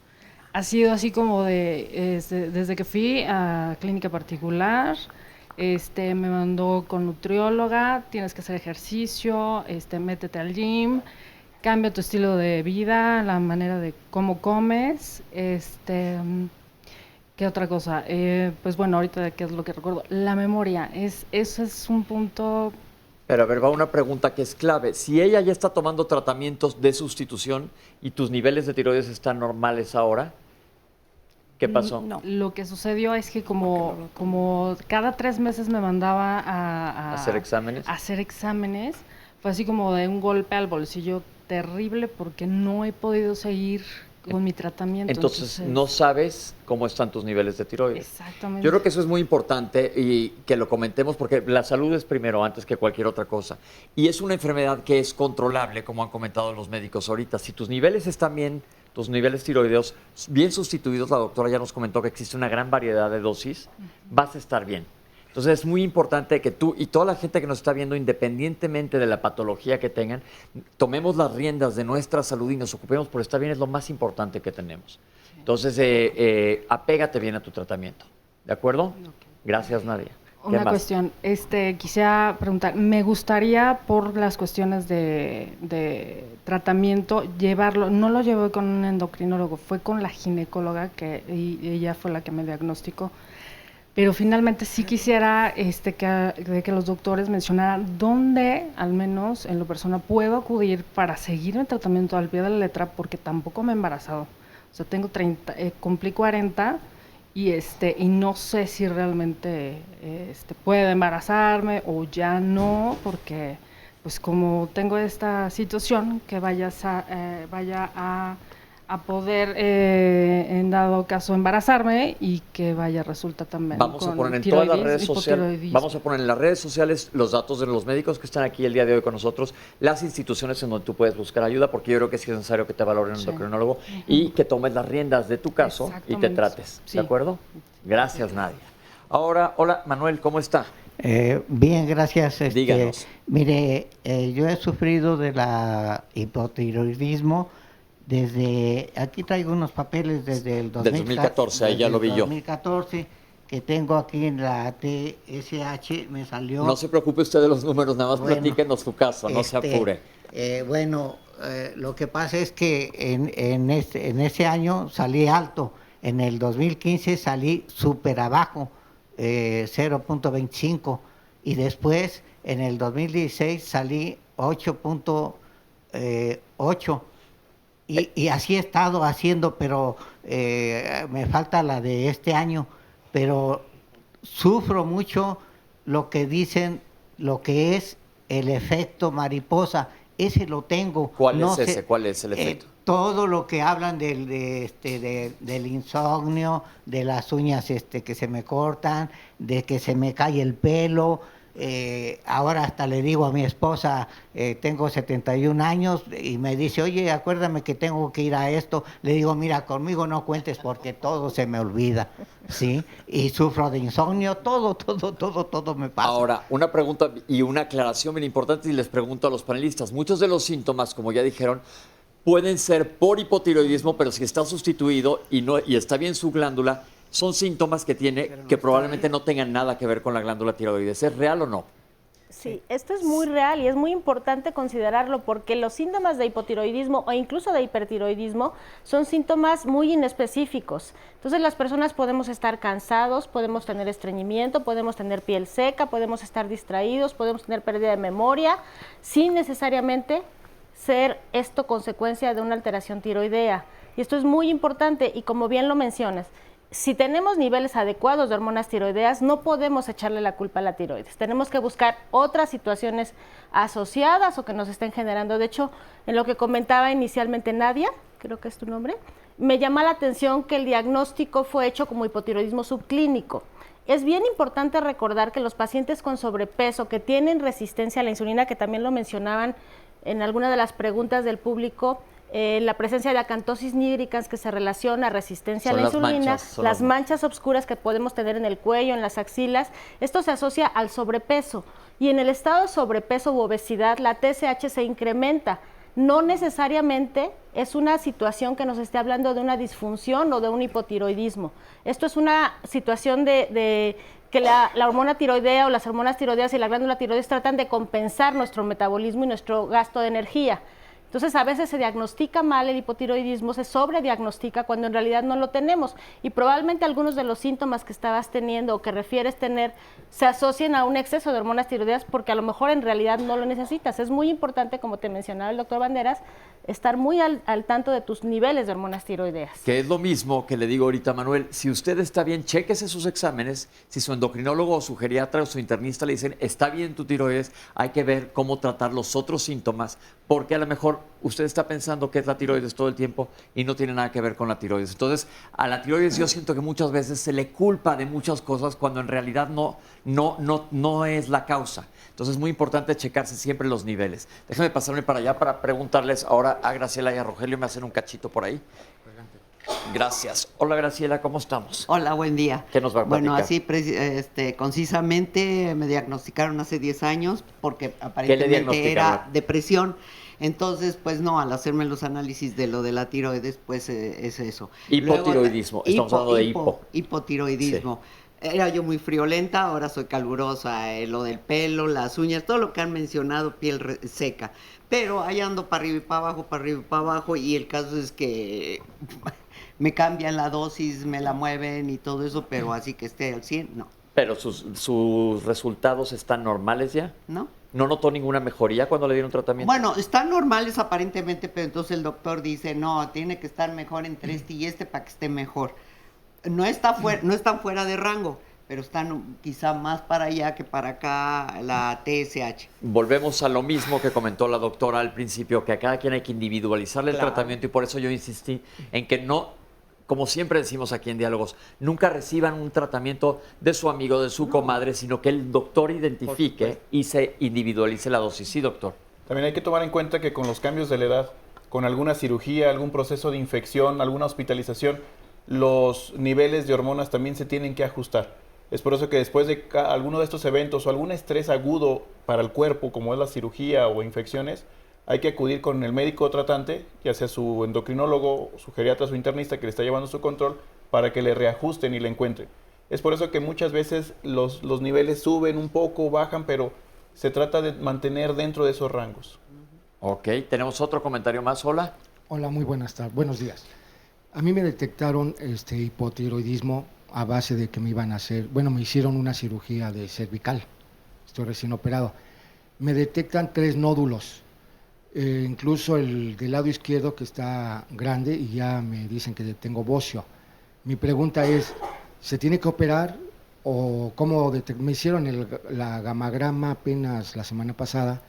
Ha sido así como desde que fui a clínica particular, me mandó con nutrióloga, tienes que hacer ejercicio, métete al gym, cambia tu estilo de vida, la manera de cómo comes, ¿qué otra cosa? Pues bueno, ahorita qué es lo que recuerdo, la memoria, eso es un punto... Pero a ver, va una pregunta que es clave. Si ella ya está tomando tratamientos de sustitución y tus niveles de tiroides están normales ahora, ¿qué pasó? No. Lo que sucedió es que como cada 3 meses me mandaba a ¿hacer exámenes? A hacer exámenes, fue así como de un golpe al bolsillo terrible porque no he podido seguir con mi tratamiento. Entonces, no sabes cómo están tus niveles de tiroides. Exactamente. Yo creo que eso es muy importante y que lo comentemos porque la salud es primero antes que cualquier otra cosa. Y es una enfermedad que es controlable, como han comentado los médicos ahorita. Si tus niveles están bien, tus niveles tiroideos bien sustituidos, la doctora ya nos comentó que existe una gran variedad de dosis, vas a estar bien. Entonces es muy importante que tú y toda la gente que nos está viendo, independientemente de la patología que tengan, tomemos las riendas de nuestra salud y nos ocupemos por estar bien, es lo más importante que tenemos. Entonces, apégate bien a tu tratamiento. ¿De acuerdo? Gracias, Nadia. Una cuestión, quisiera preguntar, me gustaría por las cuestiones de tratamiento llevarlo, no lo llevé con un endocrinólogo, fue con la ginecóloga y ella fue la que me diagnosticó. Pero finalmente sí quisiera que los doctores mencionaran dónde, al menos en lo personal, puedo acudir para seguir el tratamiento al pie de la letra, porque tampoco me he embarazado. O sea, tengo 30, cumplí 40 y no sé si realmente puedo embarazarme o ya no, porque pues como tengo esta situación que vaya a poder, en dado caso, embarazarme y que resulta también vamos con a poner en todas las redes sociales, hipotiroidismo. vamos a poner en las redes sociales los datos de los médicos que están aquí el día de hoy con nosotros, las instituciones en donde tú puedes buscar ayuda, porque yo creo que sí es necesario que te valoren un endocrinólogo y que tomes las riendas de tu caso y te trates. Sí. ¿De acuerdo? Gracias, Nadia. Ahora, hola, Manuel, ¿cómo está? Bien, gracias. Díganos. Mire, yo he sufrido de la hipotiroidismo desde, aquí traigo unos papeles desde el 2014, ahí ya lo vi yo. 2014, que tengo aquí en la TSH, me salió... No se preocupe usted de los números, nada más platíquenos su caso, no se apure. Lo que pasa es que en ese año salí alto, en el 2015 salí súper abajo, 0.25, y después en el 2016 salí 8.8. Y así he estado haciendo, pero me falta la de este año, pero sufro mucho lo que dicen, lo que es el efecto mariposa, ese lo tengo. ¿Cuál es ese? ¿Cuál es el efecto? Todo lo que hablan del insomnio, de las uñas que se me cortan, de que se me cae el pelo. Ahora hasta le digo a mi esposa, tengo 71 años y me dice, oye, acuérdame que tengo que ir a esto. Le digo, mira, conmigo no cuentes porque todo se me olvida, ¿sí? Y sufro de insomnio, todo me pasa. Ahora, una pregunta y una aclaración bien importante y les pregunto a los panelistas. Muchos de los síntomas, como ya dijeron, pueden ser por hipotiroidismo, pero si está sustituido y está bien su glándula, son síntomas que tiene que probablemente no tengan nada que ver con la glándula tiroides. ¿Es real o no? Sí, esto es muy real y es muy importante considerarlo porque los síntomas de hipotiroidismo o incluso de hipertiroidismo son síntomas muy inespecíficos. Entonces las personas podemos estar cansados, podemos tener estreñimiento, podemos tener piel seca, podemos estar distraídos, podemos tener pérdida de memoria, sin necesariamente ser esto consecuencia de una alteración tiroidea. Y esto es muy importante y como bien lo mencionas, si tenemos niveles adecuados de hormonas tiroideas, no podemos echarle la culpa a la tiroides. Tenemos que buscar otras situaciones asociadas o que nos estén generando. De hecho, en lo que comentaba inicialmente Nadia, creo que es tu nombre, me llama la atención que el diagnóstico fue hecho como hipotiroidismo subclínico. Es bien importante recordar que los pacientes con sobrepeso que tienen resistencia a la insulina, que también lo mencionaban en alguna de las preguntas del público, la presencia de acantosis nigricans que se relaciona a resistencia a la insulina, las manchas oscuras que podemos tener en el cuello, en las axilas, esto se asocia al sobrepeso. Y en el estado de sobrepeso u obesidad, la TSH se incrementa. No necesariamente es una situación que nos esté hablando de una disfunción o de un hipotiroidismo. Esto es una situación de que la hormona tiroidea o las hormonas tiroideas y la glándula tiroides tratan de compensar nuestro metabolismo y nuestro gasto de energía. Entonces, a veces se diagnostica mal el hipotiroidismo, se sobrediagnostica cuando en realidad no lo tenemos. Y probablemente algunos de los síntomas que estabas teniendo o que refieres tener se asocien a un exceso de hormonas tiroideas porque a lo mejor en realidad no lo necesitas. Es muy importante, como te mencionaba el doctor Banderas, estar muy al tanto de tus niveles de hormonas tiroideas. Que es lo mismo que le digo ahorita a Manuel, si usted está bien, chéquese sus exámenes, si su endocrinólogo o su geriatra o su internista le dicen, está bien tu tiroides, hay que ver cómo tratar los otros síntomas, porque a lo mejor usted está pensando que es la tiroides todo el tiempo y no tiene nada que ver con la tiroides. Entonces, a la tiroides yo siento que muchas veces se le culpa de muchas cosas cuando en realidad no es la causa. Entonces es muy importante checarse siempre los niveles. Déjame pasarme para allá para preguntarles ahora a Graciela y a Rogelio. ¿Me hacen un cachito por ahí? Gracias. Hola Graciela, ¿cómo estamos? Hola, buen día. ¿Qué nos va a platicar? Bueno, así concisamente me diagnosticaron hace 10 años porque aparentemente era depresión. Entonces, pues no, al hacerme los análisis de lo de la tiroides, pues es eso. Hipotiroidismo, estamos hablando de hipotiroidismo. Sí. Era yo muy friolenta, ahora soy calurosa, lo del pelo, las uñas, todo lo que han mencionado, piel seca. Pero ahí ando para arriba y para abajo, y el caso es que me cambian la dosis, me la mueven y todo eso, pero así que esté al 100, no. ¿Pero sus resultados están normales ya? No. ¿No notó ninguna mejoría cuando le dieron tratamiento? Bueno, están normales aparentemente, pero entonces el doctor dice, no, tiene que estar mejor entre este y este para que esté mejor. No están fuera de rango, pero están quizá más para allá que para acá la TSH. Volvemos a lo mismo que comentó la doctora al principio, que a cada quien hay que individualizarle el tratamiento, y por eso yo insistí en que no, como siempre decimos aquí en Diálogos, nunca reciban un tratamiento de su amigo, de su comadre, sino que el doctor identifique y se individualice la dosis. Sí, doctor. También hay que tomar en cuenta que con los cambios de la edad, con alguna cirugía, algún proceso de infección, alguna hospitalización, los niveles de hormonas también se tienen que ajustar. Es por eso que después de alguno de estos eventos o algún estrés agudo para el cuerpo, como es la cirugía o infecciones, hay que acudir con el médico tratante, ya sea su endocrinólogo, su geriatra, su internista que le está llevando su control, para que le reajusten y le encuentren. Es por eso que muchas veces los niveles suben un poco, bajan, pero se trata de mantener dentro de esos rangos. Ok, tenemos otro comentario más. Hola. Hola, muy buenas tardes, buenos días. A mí me detectaron hipotiroidismo a base de que me iban a hacer, me hicieron una cirugía de cervical, estoy recién operado. Me detectan 3 nódulos, incluso el del lado izquierdo que está grande, y ya me dicen que tengo bocio. Mi pregunta es, ¿se tiene que operar o cómo me hicieron la gamagrama apenas la semana pasada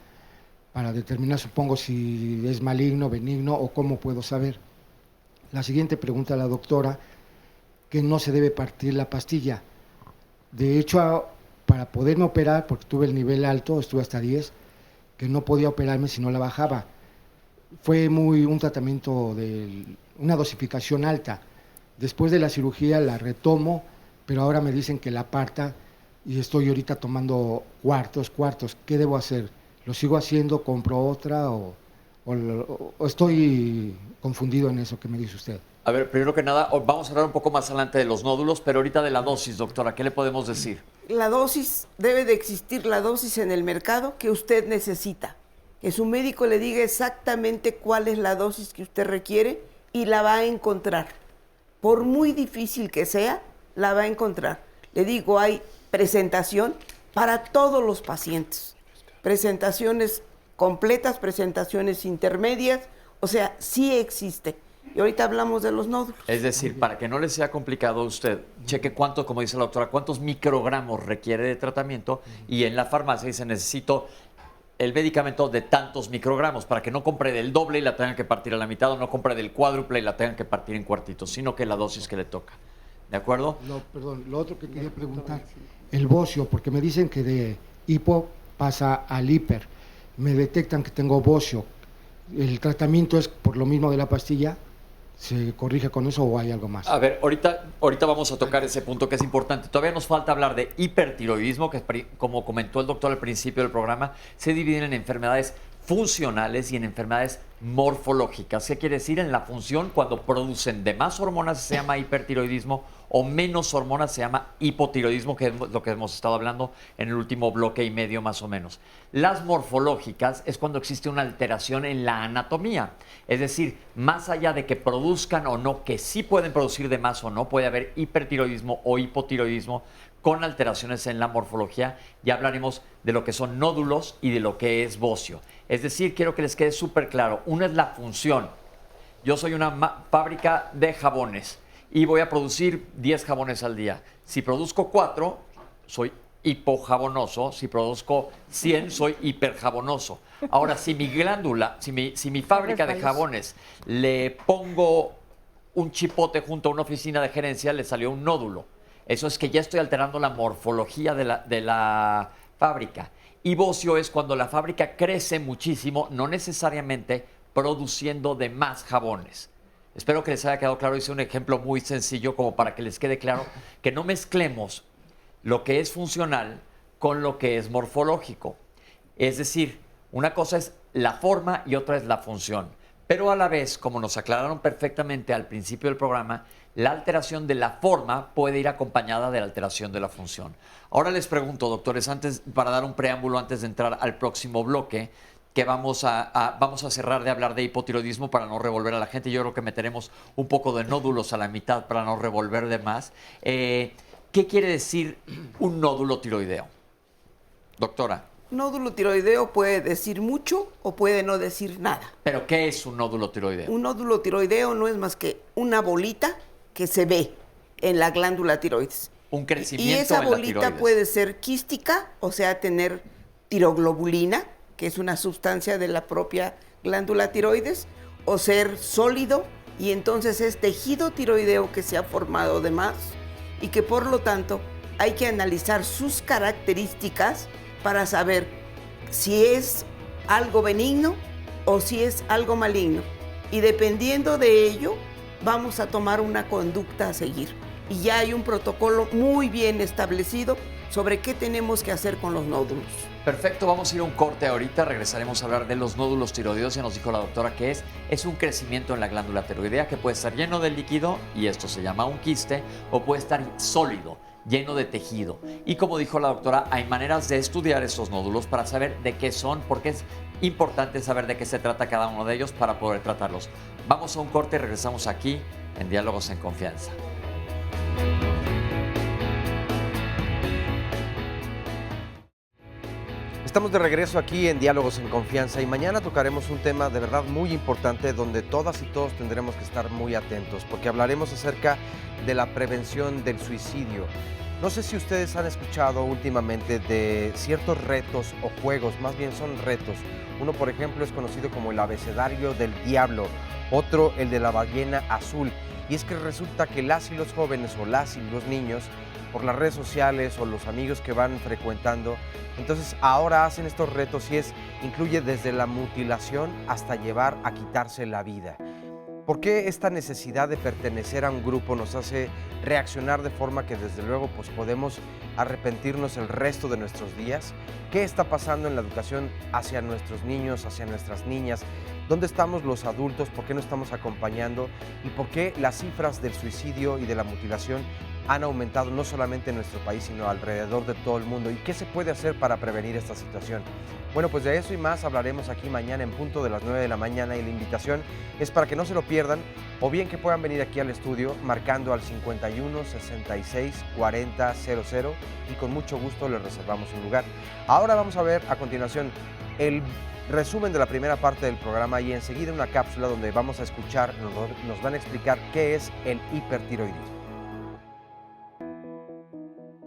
para determinar, supongo, si es maligno, benigno o cómo puedo saber? La siguiente pregunta a la doctora, que no se debe partir la pastilla. De hecho, para poderme operar, porque tuve el nivel alto, estuve hasta 10, que no podía operarme si no la bajaba. Fue un tratamiento una dosificación alta. Después de la cirugía la retomo, pero ahora me dicen que la parta y estoy ahorita tomando cuartos. ¿Qué debo hacer? ¿Lo sigo haciendo? ¿Compro otra? ¿O estoy confundido en eso que me dice usted? A ver, primero que nada, vamos a hablar un poco más adelante de los nódulos, pero ahorita de la dosis, doctora, ¿qué le podemos decir? La dosis, debe de existir la dosis en el mercado que usted necesita. Que su médico le diga exactamente cuál es la dosis que usted requiere y la va a encontrar. Por muy difícil que sea, la va a encontrar. Le digo, hay presentación para todos los pacientes. Presentaciones completas, presentaciones intermedias, o sea, sí existe. Y ahorita hablamos de los nódulos. Es decir, para que no le sea complicado a usted, cheque cuánto, como dice la doctora, cuántos microgramos requiere de tratamiento, y en la farmacia dice, necesito el medicamento de tantos microgramos, para que no compre del doble y la tengan que partir a la mitad, o no compre del cuádruple y la tengan que partir en cuartitos, sino que la dosis que le toca. ¿De acuerdo? Perdón, lo otro que quería preguntar, el bocio, porque me dicen que de hipo pasa al hiper, me detectan que tengo bocio, ¿el tratamiento es por lo mismo de la pastilla? ¿Se corrige con eso o hay algo más? A ver, ahorita vamos a tocar ese punto que es importante. Todavía nos falta hablar de hipertiroidismo, que como comentó el doctor al principio del programa, se dividen en enfermedades funcionales y en enfermedades morfológicas. ¿Qué quiere decir? En la función, cuando producen de más hormonas se llama hipertiroidismo o menos hormonas se llama hipotiroidismo, que es lo que hemos estado hablando en el último bloque y medio más o menos. Las morfológicas es cuando existe una alteración en la anatomía. Es decir, más allá de que produzcan o no, que sí pueden producir de más o no, puede haber hipertiroidismo o hipotiroidismo con alteraciones en la morfología. Ya hablaremos de lo que son nódulos y de lo que es bocio. Es decir, quiero que les quede súper claro. Una es la función. Yo soy una fábrica de jabones y voy a producir 10 jabones al día. Si produzco 4, soy hipojabonoso. Si produzco 100, soy hiperjabonoso. Ahora, si mi glándula, si mi fábrica de jabones le pongo un chipote junto a una oficina de gerencia, le salió un nódulo. Eso es que ya estoy alterando la morfología de la fábrica. Y bocio es cuando la fábrica crece muchísimo, no necesariamente produciendo de más jabones. Espero que les haya quedado claro. Hice un ejemplo muy sencillo como para que les quede claro que no mezclemos lo que es funcional con lo que es morfológico. Es decir, una cosa es la forma y otra es la función. Pero a la vez, como nos aclararon perfectamente al principio del programa, la alteración de la forma puede ir acompañada de la alteración de la función. Ahora les pregunto, doctores, para dar un preámbulo antes de entrar al próximo bloque, que vamos a cerrar de hablar de hipotiroidismo para no revolver a la gente. Yo creo que meteremos un poco de nódulos a la mitad para no revolver de más. ¿Qué quiere decir un nódulo tiroideo? Doctora. Nódulo tiroideo puede decir mucho o puede no decir nada. ¿Pero qué es un nódulo tiroideo? Un nódulo tiroideo no es más que una bolita que se ve en la glándula tiroides. Un crecimiento y esa en la bolita tiroides. puede ser quística, o sea, tener tiroglobulina, que es una sustancia de la propia glándula tiroides, o ser sólido, y entonces es tejido tiroideo que se ha formado de más y que por lo tanto hay que analizar sus características para saber si es algo benigno o si es algo maligno. Y dependiendo de ello, vamos a tomar una conducta a seguir. Y ya hay un protocolo muy bien establecido sobre qué tenemos que hacer con los nódulos. Perfecto, vamos a ir a un corte ahorita, regresaremos a hablar de los nódulos tiroideos. Ya nos dijo la doctora que es un crecimiento en la glándula tiroidea que puede estar lleno de líquido, y esto se llama un quiste, o puede estar sólido, lleno de tejido. Y como dijo la doctora, hay maneras de estudiar estos nódulos para saber de qué son, porque es importante saber de qué se trata cada uno de ellos para poder tratarlos. Vamos a un corte y regresamos aquí en Diálogos en Confianza. Estamos de regreso aquí en Diálogos en Confianza y mañana tocaremos un tema de verdad muy importante donde todas y todos tendremos que estar muy atentos porque hablaremos acerca de la prevención del suicidio. No sé si ustedes han escuchado últimamente de ciertos retos o juegos, más bien son retos. Uno, por ejemplo, es conocido como el abecedario del diablo, otro el de la ballena azul. Y es que resulta que las y los jóvenes o las y los niños, por las redes sociales o los amigos que van frecuentando, entonces ahora hacen estos retos y incluye desde la mutilación hasta llevar a quitarse la vida. ¿Por qué esta necesidad de pertenecer a un grupo nos hace reaccionar de forma que desde luego pues podemos arrepentirnos el resto de nuestros días? ¿Qué está pasando en la educación hacia nuestros niños, hacia nuestras niñas? ¿Dónde estamos los adultos? ¿Por qué no estamos acompañando? ¿Y por qué las cifras del suicidio y de la mutilación han aumentado no solamente en nuestro país, sino alrededor de todo el mundo? ¿Y qué se puede hacer para prevenir esta situación? Bueno, pues de eso y más hablaremos aquí mañana en punto de las 9 de la mañana y la invitación es para que no se lo pierdan o bien que puedan venir aquí al estudio marcando al 51 66 40 00 y con mucho gusto les reservamos un lugar. Ahora vamos a ver a continuación el resumen de la primera parte del programa y enseguida una cápsula donde vamos a escuchar, nos van a explicar qué es el hipertiroidismo.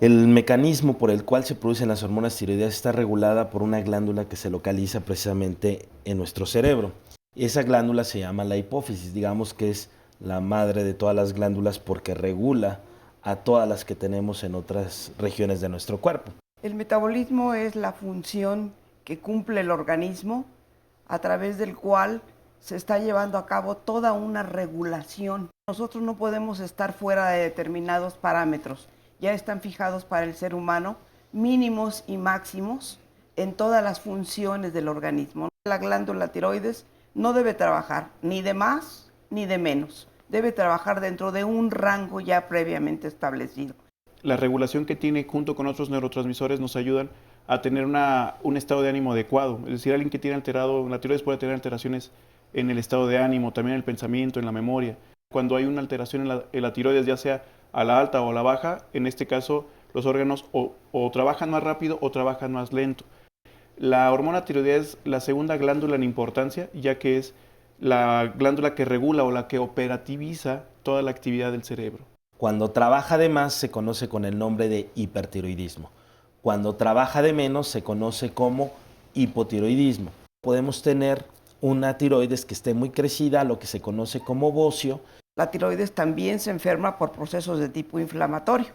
El mecanismo por el cual se producen las hormonas tiroideas está regulada por una glándula que se localiza precisamente en nuestro cerebro. Esa glándula se llama la hipófisis, digamos que es la madre de todas las glándulas porque regula a todas las que tenemos en otras regiones de nuestro cuerpo. El metabolismo es la función que cumple el organismo a través del cual se está llevando a cabo toda una regulación. Nosotros no podemos estar fuera de determinados parámetros. Ya están fijados para el ser humano mínimos y máximos en todas las funciones del organismo. La glándula tiroides no debe trabajar ni de más ni de menos. Debe trabajar dentro de un rango ya previamente establecido. La regulación que tiene junto con otros neurotransmisores nos ayudan a tener un estado de ánimo adecuado. Es decir, alguien que tiene alterado, la tiroides puede tener alteraciones en el estado de ánimo, también en el pensamiento, en la memoria. Cuando hay una alteración en la tiroides, ya sea a la alta o a la baja, en este caso los órganos o trabajan más rápido o trabajan más lento. La hormona tiroidea es la segunda glándula en importancia, ya que es la glándula que regula o la que operativiza toda la actividad del cerebro. Cuando trabaja de más se conoce con el nombre de hipertiroidismo. Cuando trabaja de menos se conoce como hipotiroidismo. Podemos tener una tiroides que esté muy crecida, lo que se conoce como bocio. La tiroides también se enferma por procesos de tipo inflamatorio,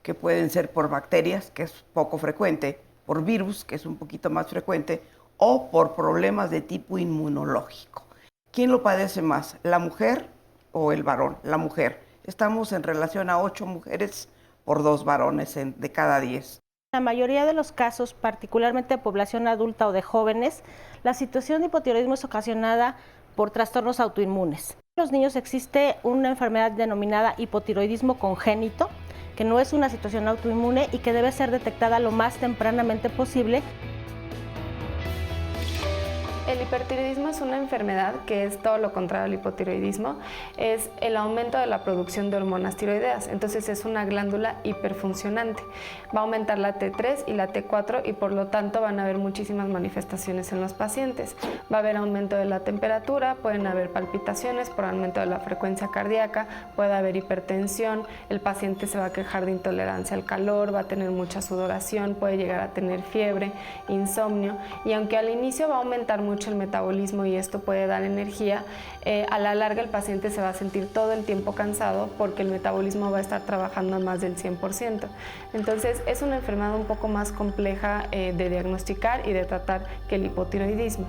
que pueden ser por bacterias, que es poco frecuente, por virus, que es un poquito más frecuente, o por problemas de tipo inmunológico. ¿Quién lo padece más, la mujer o el varón? La mujer. Estamos en relación a 8 mujeres por 2 varones de cada 10. En la mayoría de los casos, particularmente de población adulta o de jóvenes, la situación de hipotiroidismo es ocasionada por trastornos autoinmunes. En los niños existe una enfermedad denominada hipotiroidismo congénito, que no es una situación autoinmune y que debe ser detectada lo más tempranamente posible. El hipertiroidismo es una enfermedad que es todo lo contrario al hipotiroidismo, es el aumento de la producción de hormonas tiroideas, entonces es una glándula hiperfuncionante. Va a aumentar la T3 y la T4 y por lo tanto van a haber muchísimas manifestaciones en los pacientes. Va a haber aumento de la temperatura, pueden haber palpitaciones por aumento de la frecuencia cardíaca, puede haber hipertensión, el paciente se va a quejar de intolerancia al calor, va a tener mucha sudoración, puede llegar a tener fiebre, insomnio y aunque al inicio va a aumentar mucho el metabolismo y esto puede dar energía, a la larga el paciente se va a sentir todo el tiempo cansado porque el metabolismo va a estar trabajando a más del 100%. Entonces es una enfermedad un poco más compleja de diagnosticar y de tratar que el hipotiroidismo.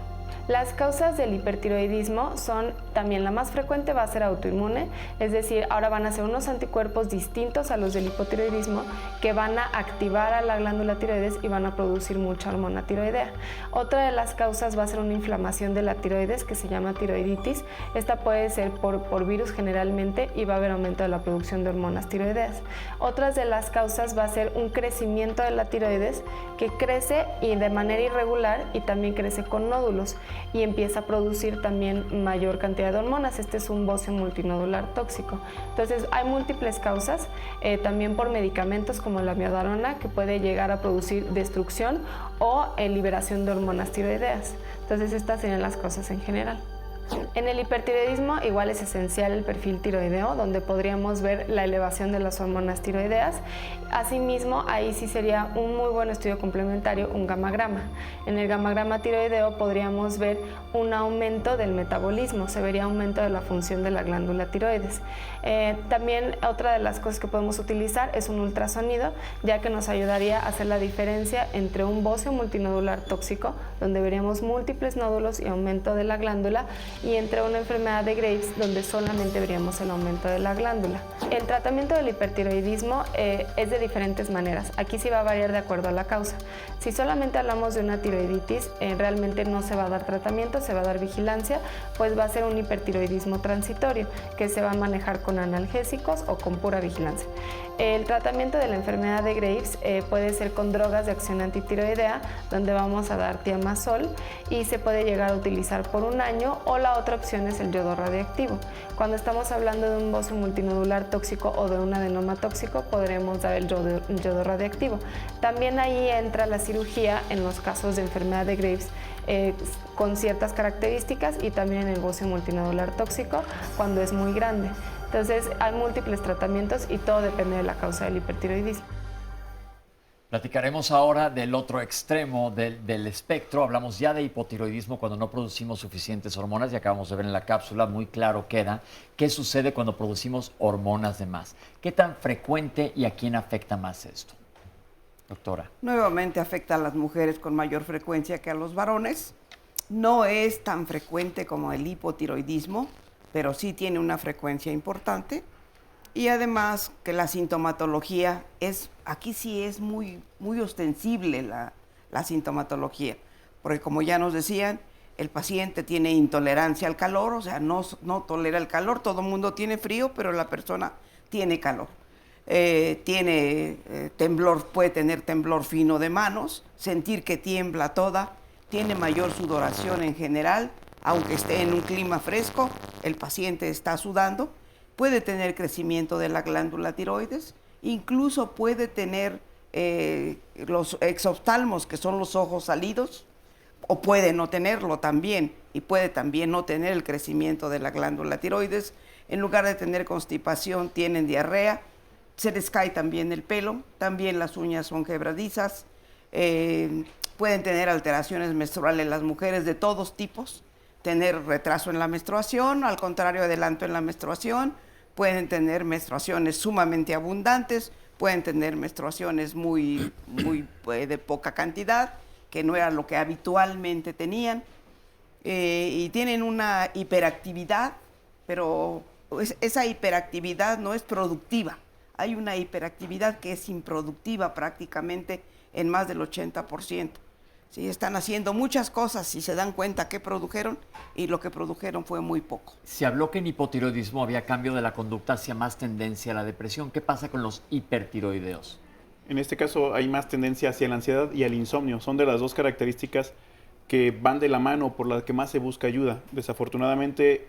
Las causas del hipertiroidismo son también la más frecuente va a ser autoinmune, es decir, ahora van a ser unos anticuerpos distintos a los del hipotiroidismo que van a activar a la glándula tiroides y van a producir mucha hormona tiroidea. Otra de las causas va a ser una inflamación de la tiroides que se llama tiroiditis. Esta puede ser por virus generalmente y va a haber aumento de la producción de hormonas tiroideas. Otras de las causas va a ser un crecimiento de la tiroides que crece y de manera irregular y también crece con nódulos y empieza a producir también mayor cantidad de hormonas. Este es un bocio multinodular tóxico. Entonces hay múltiples causas, también por medicamentos como la miodarona que puede llegar a producir destrucción o liberación de hormonas tiroideas. Entonces estas serían las causas en general. En el hipertiroidismo igual es esencial el perfil tiroideo, donde podríamos ver la elevación de las hormonas tiroideas. Asimismo, ahí sí sería un muy buen estudio complementario, un gamagrama. En el gamagrama tiroideo podríamos ver un aumento del metabolismo, se vería aumento de la función de la glándula tiroides. También otra de las cosas que podemos utilizar es un ultrasonido, ya que nos ayudaría a hacer la diferencia entre un bocio multinodular tóxico, donde veríamos múltiples nódulos y aumento de la glándula, y entre una enfermedad de Graves donde solamente veríamos el aumento de la glándula. El tratamiento del hipertiroidismo es de diferentes maneras. Aquí sí va a variar de acuerdo a la causa. Si solamente hablamos de una tiroiditis, realmente no se va a dar tratamiento, se va a dar vigilancia, pues va a ser un hipertiroidismo transitorio que se va a manejar con analgésicos o con pura vigilancia. El tratamiento de la enfermedad de Graves puede ser con drogas de acción antitiroidea, donde vamos a dar tiamazol y se puede llegar a utilizar por un año, o la otra opción es el yodo radioactivo. Cuando estamos hablando de un bocio multinodular tóxico o de un adenoma tóxico, podremos dar el yodo radioactivo. También ahí entra la cirugía en los casos de enfermedad de Graves con ciertas características y también en el bocio multinodular tóxico cuando es muy grande. Entonces hay múltiples tratamientos y todo depende de la causa del hipertiroidismo. Platicaremos ahora del otro extremo del espectro. Hablamos ya de hipotiroidismo cuando no producimos suficientes hormonas y acabamos de ver en la cápsula, muy claro queda, qué sucede cuando producimos hormonas de más. ¿Qué tan frecuente y a quién afecta más esto? Doctora. Nuevamente afecta a las mujeres con mayor frecuencia que a los varones. No es tan frecuente como el hipotiroidismo, pero sí tiene una frecuencia importante. Y además que la sintomatología aquí sí es muy ostensible la sintomatología, porque como ya nos decían, el paciente tiene intolerancia al calor, o sea, no tolera el calor, todo el mundo tiene frío, pero la persona tiene calor. Tiene temblor, puede tener temblor fino de manos, sentir que tiembla toda, tiene mayor sudoración en general, aunque esté en un clima fresco, el paciente está sudando. Puede tener crecimiento de la glándula tiroides, incluso puede tener los exoftalmos, que son los ojos salidos, o puede no tenerlo también, y puede también no tener el crecimiento de la glándula tiroides. En lugar de tener constipación, tienen diarrea, se les cae también el pelo, también las uñas son quebradizas, pueden tener alteraciones menstruales las mujeres de todos tipos, tener retraso en la menstruación, al contrario, adelanto en la menstruación, pueden tener menstruaciones sumamente abundantes, pueden tener menstruaciones muy de poca cantidad, que no era lo que habitualmente tenían, y tienen una hiperactividad, pero esa hiperactividad no es productiva. Hay una hiperactividad que es improductiva prácticamente en más del 80%. Sí, están haciendo muchas cosas y se dan cuenta que produjeron y lo que produjeron fue muy poco. Se habló que en hipotiroidismo había cambio de la conducta hacia más tendencia a la depresión. ¿Qué pasa con los hipertiroideos? En este caso hay más tendencia hacia la ansiedad y al insomnio. Son de las dos características que van de la mano, por las que más se busca ayuda. Desafortunadamente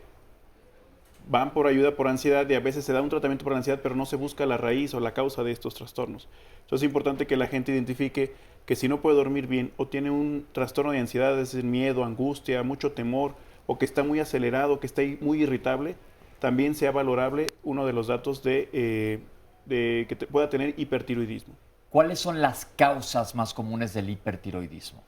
van por ayuda por ansiedad y a veces se da un tratamiento por la ansiedad, pero no se busca la raíz o la causa de estos trastornos. Entonces es importante que la gente identifique que si no puede dormir bien o tiene un trastorno de ansiedad, es decir, miedo, angustia, mucho temor, o que está muy acelerado, que está muy irritable, también sea valorable uno de los datos de que pueda tener hipertiroidismo. ¿Cuáles son las causas más comunes del hipertiroidismo?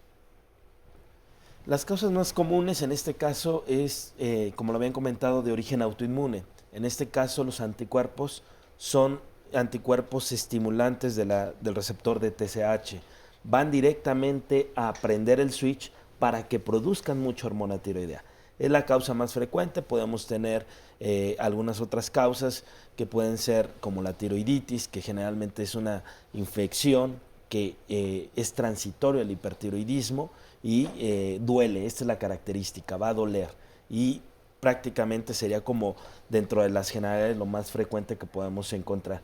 Las causas más comunes en este caso es, como lo habían comentado, de origen autoinmune. En este caso los anticuerpos son anticuerpos estimulantes del receptor de TSH. Van directamente a prender el switch para que produzcan mucha hormona tiroidea. Es la causa más frecuente. Podemos tener algunas otras causas que pueden ser como la tiroiditis, que generalmente es una infección que es transitorio al hipertiroidismo y duele. Esta es la característica, va a doler y prácticamente sería como dentro de las generalidades lo más frecuente que podemos encontrar.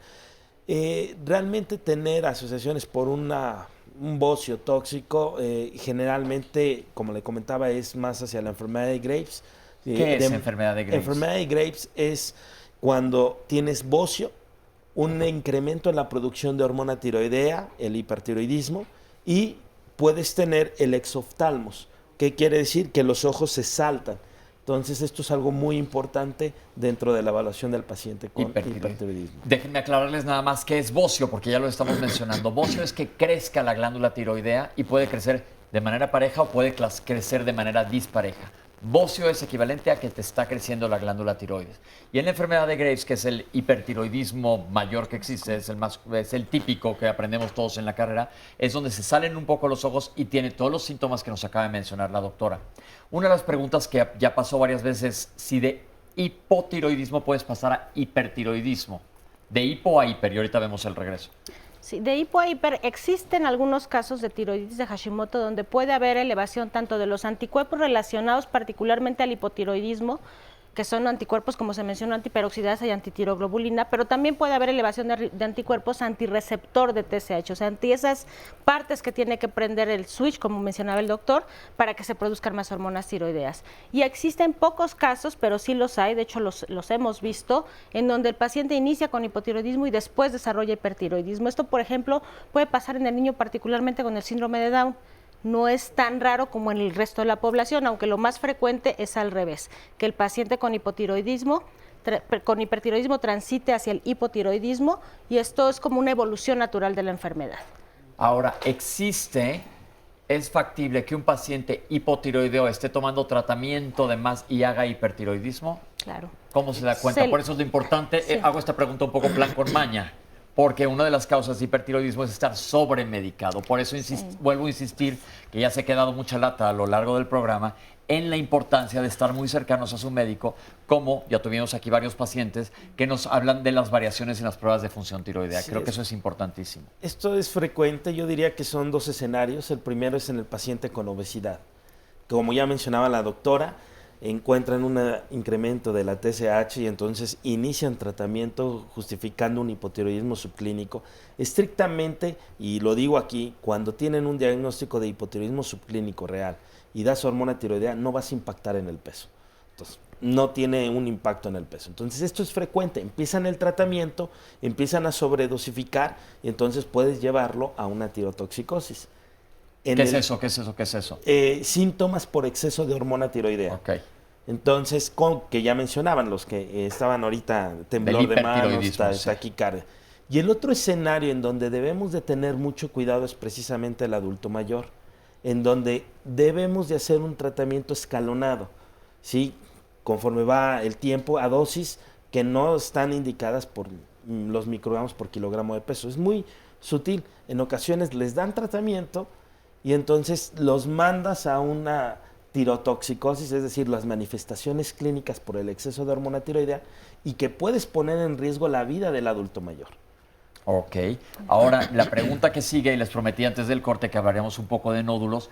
Realmente tener asociaciones por un bocio tóxico, generalmente, como le comentaba, es más hacia la enfermedad de Graves. ¿Qué es enfermedad de Graves? Enfermedad de Graves es cuando tienes bocio, un incremento en la producción de hormona tiroidea, el hipertiroidismo, y puedes tener el exoftalmos. ¿Qué quiere decir? Que los ojos se saltan. Entonces, esto es algo muy importante dentro de la evaluación del paciente con hipertiroidismo. Déjenme aclararles nada más qué es bocio, porque ya lo estamos mencionando. Bocio es que crezca la glándula tiroidea y puede crecer de manera pareja o puede crecer de manera dispareja. Bocio es equivalente a que te está creciendo la glándula tiroides. Y en la enfermedad de Graves, que es el hipertiroidismo mayor que existe, es el típico que aprendemos todos en la carrera, es donde se salen un poco los ojos y tiene todos los síntomas que nos acaba de mencionar la doctora. Una de las preguntas que ya pasó varias veces, si de hipotiroidismo puedes pasar a hipertiroidismo. De hipo a hiper, y ahorita vemos el regreso. Sí, de hipo a hiper existen algunos casos de tiroiditis de Hashimoto donde puede haber elevación tanto de los anticuerpos relacionados particularmente al hipotiroidismo, que son anticuerpos, como se mencionó, antiperoxidasa y antitiroglobulina, pero también puede haber elevación de anticuerpos antirreceptor de TSH, o sea, anti esas partes que tiene que prender el switch, como mencionaba el doctor, para que se produzcan más hormonas tiroideas. Y existen pocos casos, pero sí los hay, de hecho los hemos visto, en donde el paciente inicia con hipotiroidismo y después desarrolla hipertiroidismo. Esto, por ejemplo, puede pasar en el niño particularmente con el síndrome de Down. No es tan raro como en el resto de la población, aunque lo más frecuente es al revés, que el paciente con hipotiroidismo, con hipertiroidismo transite hacia el hipotiroidismo y esto es como una evolución natural de la enfermedad. Ahora, ¿es factible que un paciente hipotiroideo esté tomando tratamiento de más y haga hipertiroidismo? Claro. ¿Cómo se da cuenta? Por eso es lo importante. Hago esta pregunta un poco plan con maña. Porque una de las causas de hipertiroidismo es estar sobremedicado. Por eso vuelvo a insistir, que ya se ha quedado mucha lata a lo largo del programa, en la importancia de estar muy cercanos a su médico, como ya tuvimos aquí varios pacientes que nos hablan de las variaciones en las pruebas de función tiroidea. Creo que eso es importantísimo. Esto es frecuente, yo diría que son dos escenarios. El primero es en el paciente con obesidad. Como ya mencionaba la doctora, encuentran un incremento de la TSH y entonces inician tratamiento justificando un hipotiroidismo subclínico. Estrictamente, y lo digo aquí, cuando tienen un diagnóstico de hipotiroidismo subclínico real y das hormona tiroidea, no vas a impactar en el peso. Entonces, no tiene un impacto en el peso. Entonces, esto es frecuente. Empiezan el tratamiento, empiezan a sobredosificar y entonces puedes llevarlo a una tirotoxicosis. ¿Qué es eso? ¿Qué es eso? ¿Qué es eso? Síntomas por exceso de hormona tiroidea. Okay. Entonces, que ya mencionaban los que estaban ahorita, temblor de manos, taquicardia. Y el otro escenario en donde debemos de tener mucho cuidado es precisamente el adulto mayor, en donde debemos de hacer un tratamiento escalonado, ¿sí? Conforme va el tiempo, a dosis que no están indicadas por los microgramos por kilogramo de peso. Es muy sutil. En ocasiones les dan tratamiento y entonces los mandas a una tirotoxicosis, es decir, las manifestaciones clínicas por el exceso de hormona tiroidea y que puedes poner en riesgo la vida del adulto mayor. Ok. Ahora, la pregunta que sigue, y les prometí antes del corte que hablaríamos un poco de nódulos.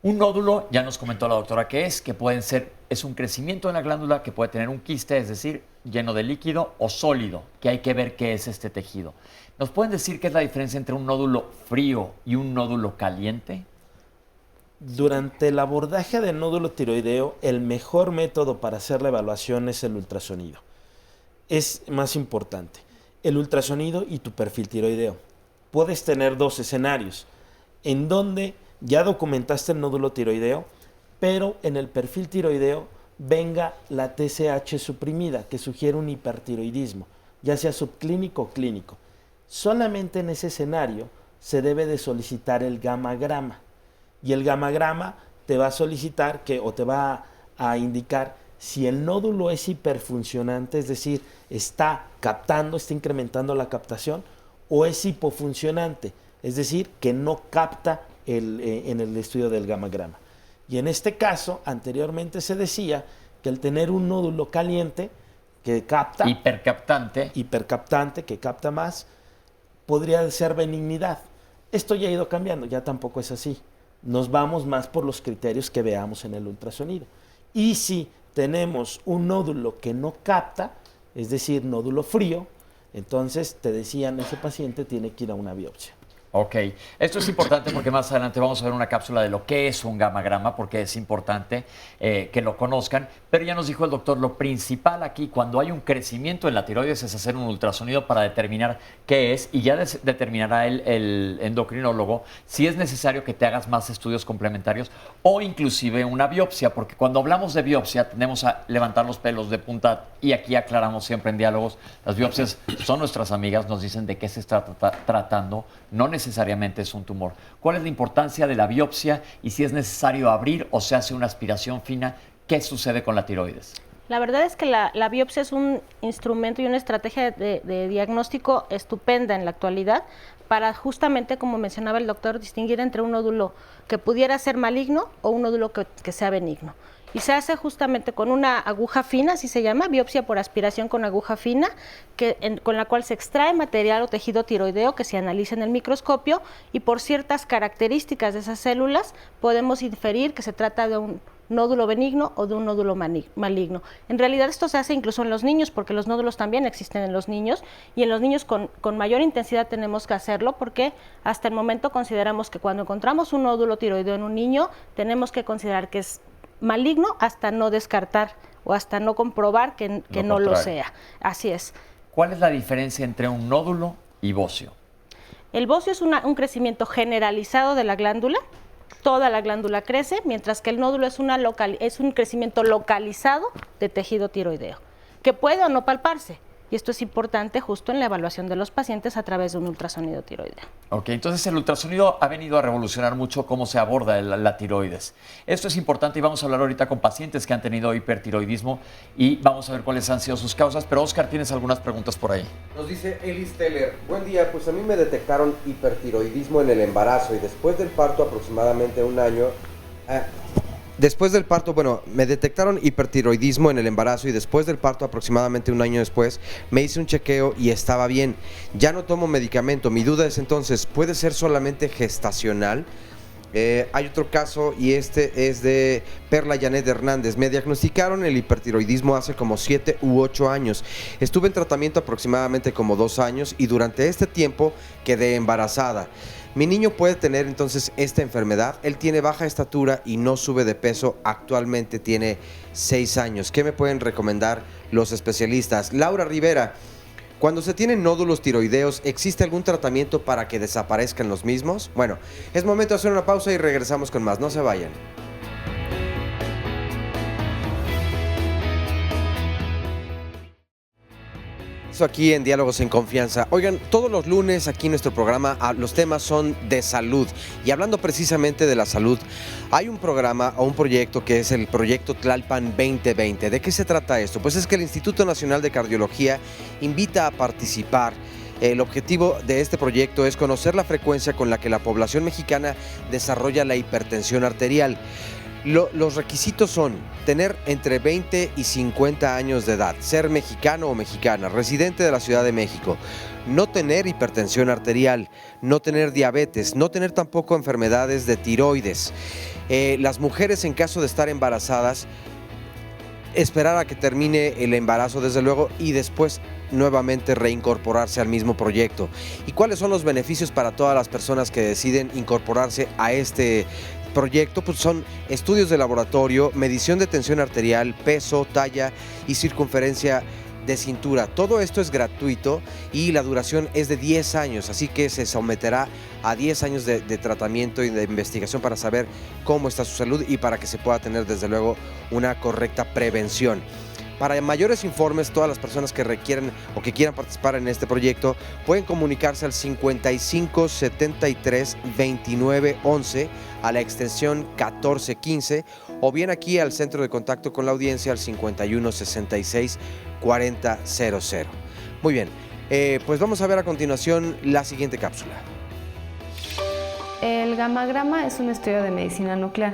Un nódulo, ya nos comentó la doctora que es un crecimiento en la glándula que puede tener un quiste, es decir, lleno de líquido o sólido, que hay que ver qué es este tejido. ¿Nos pueden decir qué es la diferencia entre un nódulo frío y un nódulo caliente? Durante el abordaje del nódulo tiroideo, el mejor método para hacer la evaluación es el ultrasonido. Es más importante, el ultrasonido y tu perfil tiroideo. Puedes tener dos escenarios, en donde ya documentaste el nódulo tiroideo, pero en el perfil tiroideo venga la TSH suprimida, que sugiere un hipertiroidismo, ya sea subclínico o clínico. Solamente en ese escenario se debe de solicitar el gamagrama. Y el gamagrama te va a solicitar o te va a indicar si el nódulo es hiperfuncionante, es decir, está incrementando la captación, o es hipofuncionante, es decir, que no capta en el estudio del gamagrama. Y en este caso, anteriormente se decía que el tener un nódulo caliente que capta, hipercaptante, que capta más, podría ser benignidad. Esto ya ha ido cambiando, ya tampoco es así. Nos vamos más por los criterios que veamos en el ultrasonido. Y si tenemos un nódulo que no capta, es decir, nódulo frío, entonces te decían, ese paciente tiene que ir a una biopsia. Ok, esto es importante porque más adelante vamos a ver una cápsula de lo que es un gamagrama, porque es importante que lo conozcan, pero ya nos dijo el doctor, lo principal aquí cuando hay un crecimiento en la tiroides es hacer un ultrasonido para determinar qué es, y ya determinará el endocrinólogo si es necesario que te hagas más estudios complementarios o inclusive una biopsia, porque cuando hablamos de biopsia tendemos a levantar los pelos de punta, y aquí aclaramos siempre en diálogos, las biopsias son nuestras amigas, nos dicen de qué se está tratando, no necesariamente es un tumor. ¿Cuál es la importancia de la biopsia y si es necesario abrir o se hace una aspiración fina? ¿Qué sucede con la tiroides? La verdad es que la biopsia es un instrumento y una estrategia de diagnóstico estupenda en la actualidad para justamente, como mencionaba el doctor, distinguir entre un nódulo que pudiera ser maligno o un nódulo que sea benigno. Y se hace justamente con una aguja fina, así se llama, biopsia por aspiración con aguja fina, con la cual se extrae material o tejido tiroideo que se analiza en el microscopio, y por ciertas características de esas células podemos inferir que se trata de un nódulo benigno o de un nódulo maligno. En realidad esto se hace incluso en los niños, porque los nódulos también existen en los niños, y en los niños con mayor intensidad tenemos que hacerlo, porque hasta el momento consideramos que cuando encontramos un nódulo tiroideo en un niño, tenemos que considerar que es maligno hasta no descartar o hasta no comprobar que no lo sea. Así es. ¿Cuál es la diferencia entre un nódulo y bocio? El bocio es un crecimiento generalizado de la glándula. Toda la glándula crece, mientras que el nódulo es un crecimiento localizado de tejido tiroideo, que puede o no palparse, y esto es importante justo en la evaluación de los pacientes a través de un ultrasonido tiroideo. Ok, entonces el ultrasonido ha venido a revolucionar mucho cómo se aborda la tiroides. Esto es importante y vamos a hablar ahorita con pacientes que han tenido hipertiroidismo y vamos a ver cuáles han sido sus causas, pero Oscar, tienes algunas preguntas por ahí. Nos dice Elis Teller, buen día, pues a mí me detectaron hipertiroidismo en el embarazo y después del parto aproximadamente un año... Después del parto, bueno, me detectaron hipertiroidismo en el embarazo y después del parto, aproximadamente un año después, me hice un chequeo y estaba bien. Ya no tomo medicamento. Mi duda es entonces, ¿puede ser solamente gestacional? Hay otro caso y este es de Perla Janet Hernández. Me diagnosticaron el hipertiroidismo hace como 7 u 8 años. Estuve en tratamiento aproximadamente como 2 años y durante este tiempo quedé embarazada. Mi niño puede tener entonces esta enfermedad. Él tiene baja estatura y no sube de peso. Actualmente tiene 6 años. ¿Qué me pueden recomendar los especialistas? Laura Rivera, cuando se tienen nódulos tiroideos, ¿existe algún tratamiento para que desaparezcan los mismos? Bueno, es momento de hacer una pausa y regresamos con más. No se vayan. Aquí en Diálogos en Confianza. Oigan, todos los lunes aquí en nuestro programa los temas son de salud y hablando precisamente de la salud, hay un programa o un proyecto que es el Proyecto Tlalpan 2020. ¿De qué se trata esto? Pues es que el Instituto Nacional de Cardiología invita a participar. El objetivo de este proyecto es conocer la frecuencia con la que la población mexicana desarrolla la hipertensión arterial. Los requisitos son tener entre 20 y 50 años de edad, ser mexicano o mexicana, residente de la Ciudad de México, no tener hipertensión arterial, no tener diabetes, no tener tampoco enfermedades de tiroides. Las mujeres en caso de estar embarazadas, esperar a que termine el embarazo desde luego y después nuevamente reincorporarse al mismo proyecto. ¿Y cuáles son los beneficios para todas las personas que deciden incorporarse a este proyecto? Pues son estudios de laboratorio, medición de tensión arterial, peso, talla y circunferencia de cintura. Todo esto es gratuito y la duración es de 10 años, así que se someterá a 10 años de tratamiento y de investigación para saber cómo está su salud y para que se pueda tener desde luego una correcta prevención. Para mayores informes, todas las personas que requieran o que quieran participar en este proyecto pueden comunicarse al 55 73 29 11 a la extensión 1415 o bien aquí al centro de contacto con la audiencia al 51 66 40 00. Muy bien, pues vamos a ver a continuación la siguiente cápsula. El gamagrama es un estudio de medicina nuclear.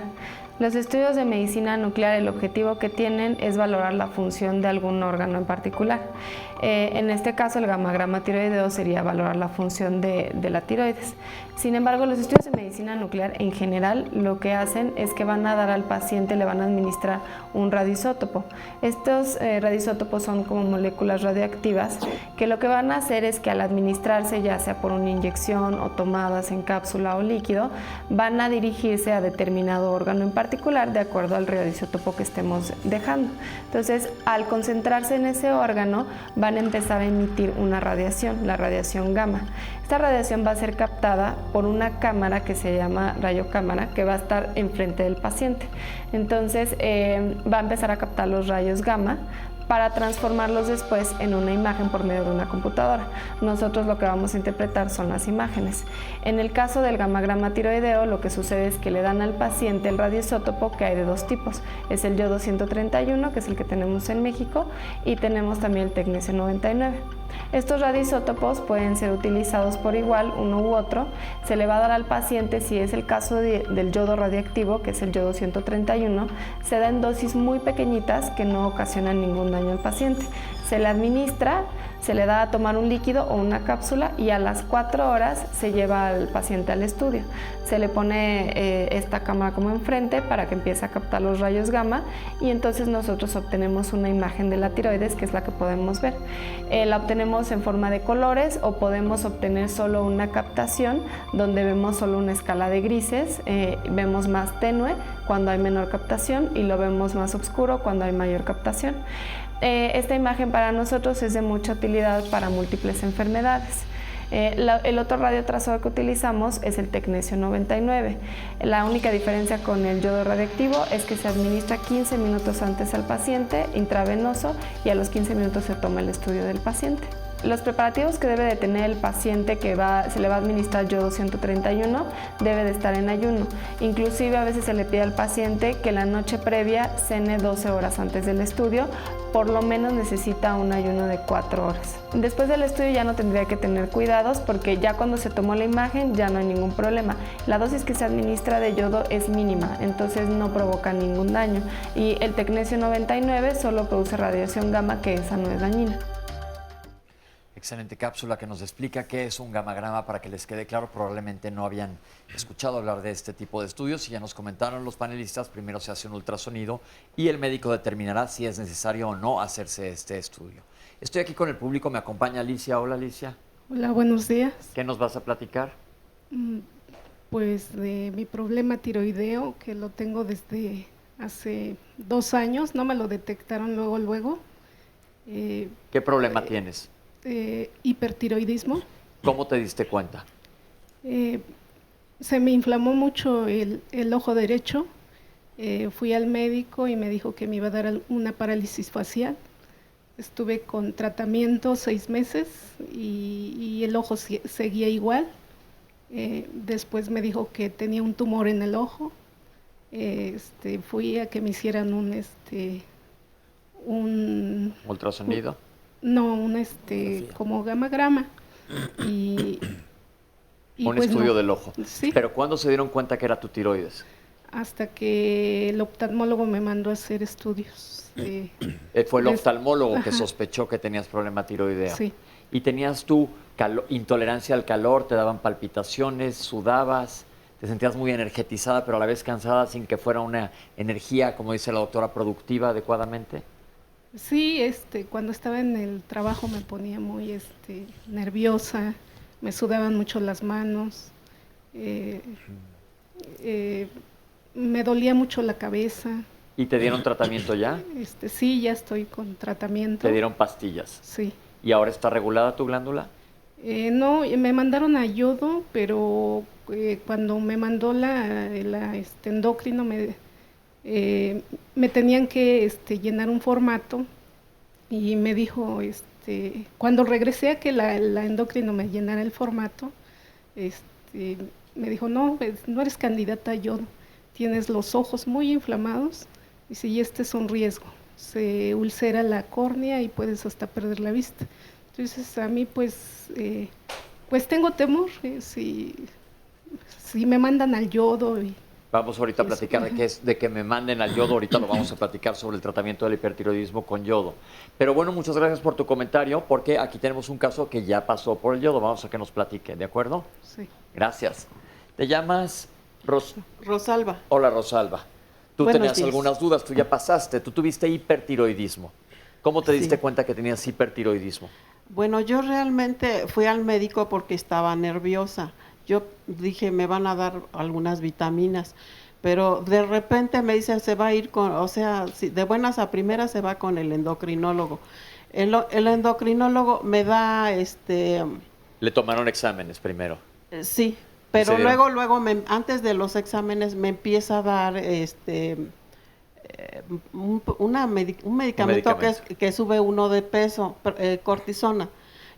Los estudios de medicina nuclear, el objetivo que tienen es valorar la función de algún órgano en particular. En este caso, el gamagrama tiroideo sería valorar la función de la tiroides. Sin embargo, los estudios de medicina nuclear en general lo que hacen es que van a dar al paciente, le van a administrar un radioisótopo. Estos radioisótopos son como moléculas radioactivas que lo que van a hacer es que al administrarse, ya sea por una inyección o tomadas en cápsula o líquido, van a dirigirse a determinado órgano en particular de acuerdo al radioisótopo que estemos dejando. Entonces, al concentrarse en ese órgano, van a empezar a emitir una radiación, la radiación gamma. Esta radiación va a ser captada por una cámara que se llama rayocámara, que va a estar enfrente del paciente. Entonces, va a empezar a captar los rayos gamma para transformarlos después en una imagen por medio de una computadora. Nosotros lo que vamos a interpretar son las imágenes. En el caso del gamagrama tiroideo, lo que sucede es que le dan al paciente el radioisótopo, que hay de 2 tipos. Es el yodo 131, que es el que tenemos en México, y tenemos también el tecnesio 99. Estos radioisótopos pueden ser utilizados por igual, uno u otro. Se le va a dar al paciente, si es el caso del yodo radioactivo, que es el yodo 131, se da en dosis muy pequeñitas que no ocasionan ningún daño al paciente. Se le administra, se le da a tomar un líquido o una cápsula y a las 4 horas se lleva al paciente al estudio. Se le pone esta cámara como enfrente para que empiece a captar los rayos gamma y entonces nosotros obtenemos una imagen de la tiroides, que es la que podemos ver. La obtenemos en forma de colores o podemos obtener solo una captación donde vemos solo una escala de grises, vemos más tenue cuando hay menor captación y lo vemos más oscuro cuando hay mayor captación. Esta imagen para nosotros es de mucha utilidad para múltiples enfermedades. El otro radiotrazador que utilizamos es el Tecnesio 99. La única diferencia con el yodo radioactivo es que se administra 15 minutos antes al paciente, intravenoso, y a los 15 minutos se toma el estudio del paciente. Los preparativos que debe de tener el paciente que se le va a administrar yodo 131 debe de estar en ayuno. Inclusive a veces se le pide al paciente que la noche previa cene 12 horas antes del estudio, por lo menos necesita un ayuno de 4 horas. Después del estudio ya no tendría que tener cuidados porque ya cuando se tomó la imagen ya no hay ningún problema. La dosis que se administra de yodo es mínima, entonces no provoca ningún daño. Y el Tecnesio 99 solo produce radiación gamma, que esa no es dañina. Excelente cápsula que nos explica qué es un gamagrama para que les quede claro. Probablemente no habían escuchado hablar de este tipo de estudios y ya nos comentaron los panelistas. Primero se hace un ultrasonido y el médico determinará si es necesario o no hacerse este estudio. Estoy aquí con el público, me acompaña Alicia. Hola, Alicia. Hola, buenos días. ¿Qué nos vas a platicar? Pues de mi problema tiroideo, que lo tengo desde hace 2 años, no me lo detectaron luego. ¿Qué problema tienes? Hipertiroidismo. ¿Cómo te diste cuenta? Se me inflamó mucho el ojo derecho. Fui al médico y me dijo que me iba a dar una parálisis facial. Estuve con tratamiento 6 meses y el ojo seguía igual. Después me dijo que tenía un tumor en el ojo. Fui a que me hicieran un ¿ultrasonido? No, como gamagrama. Y un pues estudio no. del ojo. Sí. ¿Pero cuándo se dieron cuenta que era tu tiroides? Hasta que el oftalmólogo me mandó a hacer estudios. Fue el oftalmólogo que Ajá. sospechó que tenías problema tiroideo. Sí. ¿Y tenías tú intolerancia al calor? ¿Te daban palpitaciones? ¿Sudabas? ¿Te sentías muy energetizada pero a la vez cansada sin que fuera una energía, como dice la doctora, productiva adecuadamente? Sí, cuando estaba en el trabajo me ponía muy nerviosa, me sudaban mucho las manos, me dolía mucho la cabeza. ¿Y te dieron tratamiento ya? Sí, ya estoy con tratamiento. ¿Te dieron pastillas? Sí. ¿Y ahora está regulada tu glándula? No, me mandaron a yodo, pero cuando me mandó la endocrino me tenían que llenar un formato y me dijo, cuando regresé a que la endocrino me llenara el formato, me dijo, no, no eres candidata a yodo, tienes los ojos muy inflamados, y este es un riesgo, se ulcera la córnea y puedes hasta perder la vista. Entonces a mí pues tengo temor, si me mandan al yodo. Vamos ahorita a platicar de que me manden al yodo. Ahorita lo vamos a platicar sobre el tratamiento del hipertiroidismo con yodo. Pero bueno, muchas gracias por tu comentario, porque aquí tenemos un caso que ya pasó por el yodo. Vamos a que nos platique, ¿de acuerdo? Sí. Gracias. ¿Te llamas Rosalba? Hola, Rosalba. Tú Buenos tenías días. algunas dudas, tú ya pasaste. Tú tuviste hipertiroidismo. ¿Cómo te diste cuenta que tenías hipertiroidismo? Bueno, yo realmente fui al médico porque estaba nerviosa. Yo dije, me van a dar algunas vitaminas, pero de repente me dice, se va a ir de buenas a primeras se va con el endocrinólogo. El endocrinólogo me da, Le tomaron exámenes primero. Sí, pero luego antes de los exámenes me empieza a dar, un medicamento que sube uno de peso, cortisona.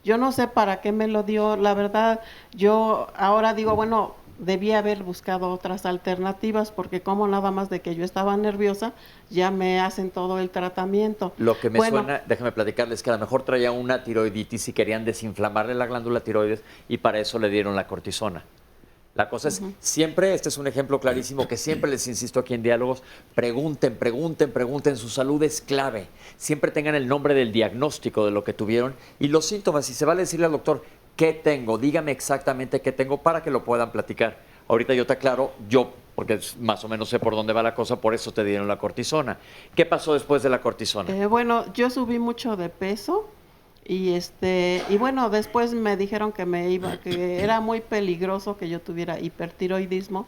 Yo no sé para qué me lo dio, la verdad, yo ahora digo, bueno, debía haber buscado otras alternativas, porque como nada más de que yo estaba nerviosa, ya me hacen todo el tratamiento. Lo que me suena, déjame platicarles, que a lo mejor traía una tiroiditis y querían desinflamarle la glándula tiroides y para eso le dieron la cortisona. La cosa es, siempre, este es un ejemplo clarísimo que siempre les insisto aquí en Diálogos, pregunten, su salud es clave. Siempre tengan el nombre del diagnóstico de lo que tuvieron y los síntomas. Y se vale decirle al doctor, ¿qué tengo? Dígame exactamente qué tengo para que lo puedan platicar. Ahorita yo te aclaro, porque más o menos sé por dónde va la cosa, por eso te dieron la cortisona. ¿Qué pasó después de la cortisona? Bueno, yo subí mucho de peso. Y bueno, después me dijeron que era muy peligroso que yo tuviera hipertiroidismo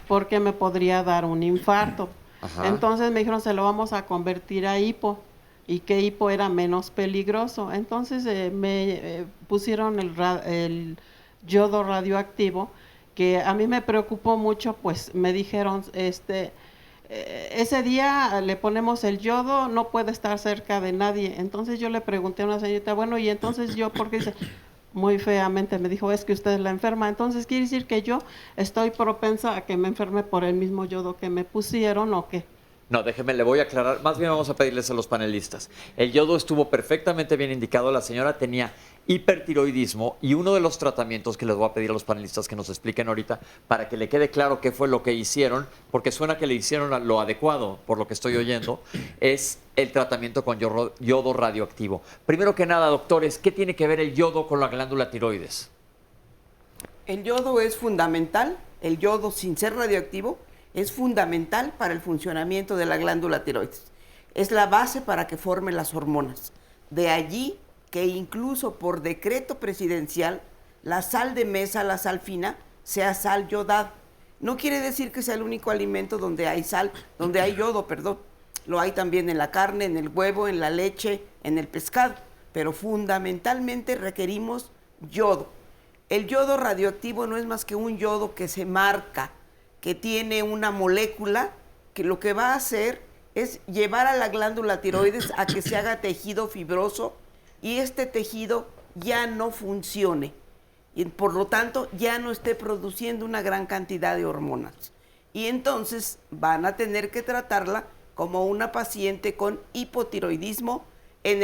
porque me podría dar un infarto. Ajá. Entonces me dijeron, se lo vamos a convertir a hipo. y que hipo era menos peligroso. Entonces me pusieron el yodo radioactivo, que a mí me preocupó mucho, pues me dijeron, ese día le ponemos el yodo, no puede estar cerca de nadie. Entonces yo le pregunté a una señorita, bueno, y entonces yo, ¿por qué? Dice, muy feamente me dijo, es que usted es la enferma. Entonces, ¿quiere decir que yo estoy propensa a que me enferme por el mismo yodo que me pusieron o qué? No, déjeme, le voy a aclarar. Más bien vamos a pedirles a los panelistas. El yodo estuvo perfectamente bien indicado. La señora tenía hipertiroidismo y uno de los tratamientos que les voy a pedir a los panelistas que nos expliquen ahorita para que le quede claro qué fue lo que hicieron, porque suena que le hicieron lo adecuado, por lo que estoy oyendo, es el tratamiento con yodo radioactivo. Primero que nada, doctores, ¿qué tiene que ver el yodo con la glándula tiroides? El yodo es fundamental, el yodo sin ser radioactivo es fundamental para el funcionamiento de la glándula tiroides. Es la base para que forme las hormonas. De allí que incluso por decreto presidencial, la sal de mesa, la sal fina, sea sal yodada. No quiere decir que sea el único alimento donde hay sal, donde hay yodo, perdón. Lo hay también en la carne, en el huevo, en la leche, en el pescado. Pero fundamentalmente requerimos yodo. El yodo radioactivo no es más que un yodo que se marca, que tiene una molécula que lo que va a hacer es llevar a la glándula tiroides a que se haga tejido fibroso y este tejido ya no funcione y por lo tanto ya no esté produciendo una gran cantidad de hormonas. Y entonces van a tener que tratarla como una paciente con hipotiroidismo. En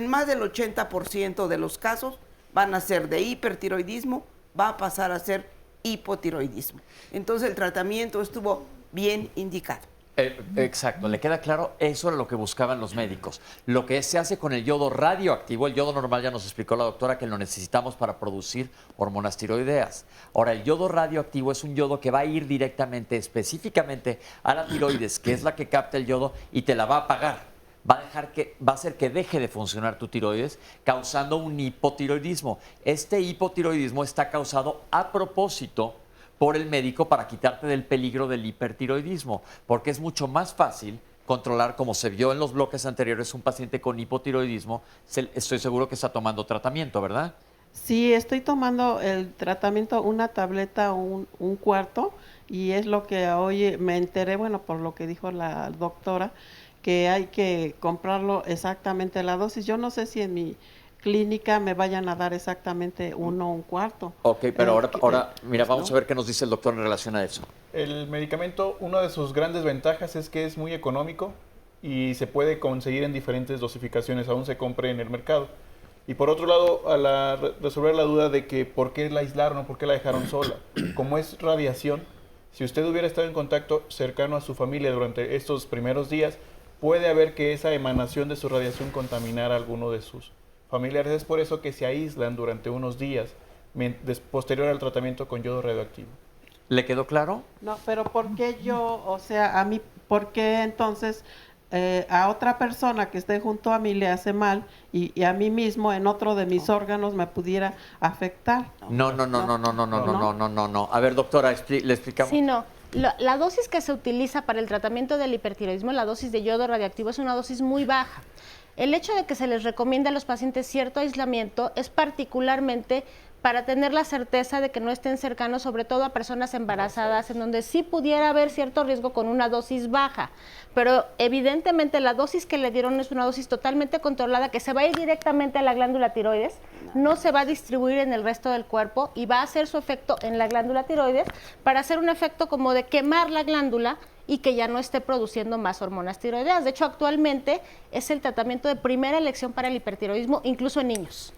más del 80% de los casos van a ser de hipertiroidismo, va a pasar a ser hipotiroidismo. Entonces el tratamiento estuvo bien indicado. Exacto, le queda claro, eso era lo que buscaban los médicos. Lo que se hace con el yodo radioactivo, el yodo normal ya nos explicó la doctora que lo necesitamos para producir hormonas tiroideas. Ahora, el yodo radioactivo es un yodo que va a ir directamente, específicamente a la tiroides, que es la que capta el yodo y te la va a apagar. Va a hacer que deje de funcionar tu tiroides, causando un hipotiroidismo. Este hipotiroidismo está causado a propósito por el médico para quitarte del peligro del hipertiroidismo, porque es mucho más fácil controlar, como se vio en los bloques anteriores, un paciente con hipotiroidismo. Estoy seguro que está tomando tratamiento, ¿verdad? Sí, estoy tomando el tratamiento, una tableta, un cuarto, y es lo que hoy me enteré, bueno, por lo que dijo la doctora, que hay que comprarlo exactamente la dosis. Yo no sé si en mi clínica me vayan a dar exactamente un cuarto. Ok, pero ahora mira, vamos a ver qué nos dice el doctor en relación a eso. El medicamento, una de sus grandes ventajas es que es muy económico y se puede conseguir en diferentes dosificaciones, aún se compre en el mercado. Y por otro lado, a resolver la duda de que por qué la aislaron o por qué la dejaron sola. Como es radiación, si usted hubiera estado en contacto cercano a su familia durante estos primeros días, puede haber que esa emanación de su radiación contaminara a alguno de sus familiares. Es por eso que se aíslan durante unos días posterior al tratamiento con yodo radioactivo. ¿Le quedó claro? No, pero ¿por qué yo, o sea, a mí, por qué entonces a otra persona que esté junto a mí le hace mal y a mí mismo en otro de mis órganos me pudiera afectar? No. A ver, doctora, le explicamos. Sí, no. La dosis que se utiliza para el tratamiento del hipertiroidismo, la dosis de yodo radioactivo, es una dosis muy baja. El hecho de que se les recomienda a los pacientes cierto aislamiento es particularmente para tener la certeza de que no estén cercanos, sobre todo a personas embarazadas, en donde sí pudiera haber cierto riesgo con una dosis baja. Pero evidentemente la dosis que le dieron es una dosis totalmente controlada, que se va a ir directamente a la glándula tiroides, no se va a distribuir en el resto del cuerpo y va a hacer su efecto en la glándula tiroides para hacer un efecto como de quemar la glándula y que ya no esté produciendo más hormonas tiroideas. De hecho, actualmente es el tratamiento de primera elección para el hipertiroidismo, incluso en niños.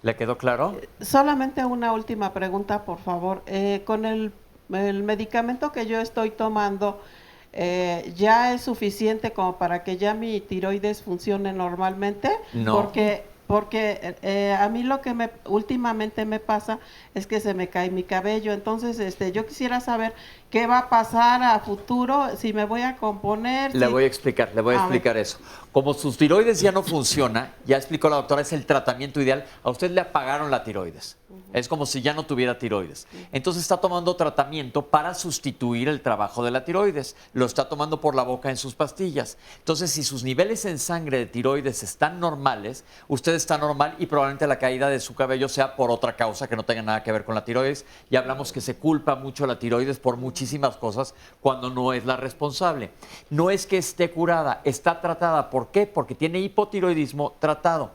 ¿Le quedó claro? Solamente una última pregunta, por favor. Con el medicamento que yo estoy tomando, ¿ya es suficiente como para que ya mi tiroides funcione normalmente? No. Porque a mí lo que últimamente me pasa es que se me cae mi cabello. Entonces, yo quisiera saber qué va a pasar a futuro, si me voy a componer. Le voy a explicar eso. Como sus tiroides ya no funciona, ya explicó la doctora, es el tratamiento ideal, a usted le apagaron la tiroides. Es como si ya no tuviera tiroides. Entonces está tomando tratamiento para sustituir el trabajo de la tiroides. Lo está tomando por la boca en sus pastillas. Entonces, si sus niveles en sangre de tiroides están normales, usted está normal y probablemente la caída de su cabello sea por otra causa que no tenga nada que ver con la tiroides. Y hablamos que se culpa mucho la tiroides por muchísimas cosas cuando no es la responsable. No es que esté curada, está tratada. ¿Por qué? Porque tiene hipotiroidismo tratado.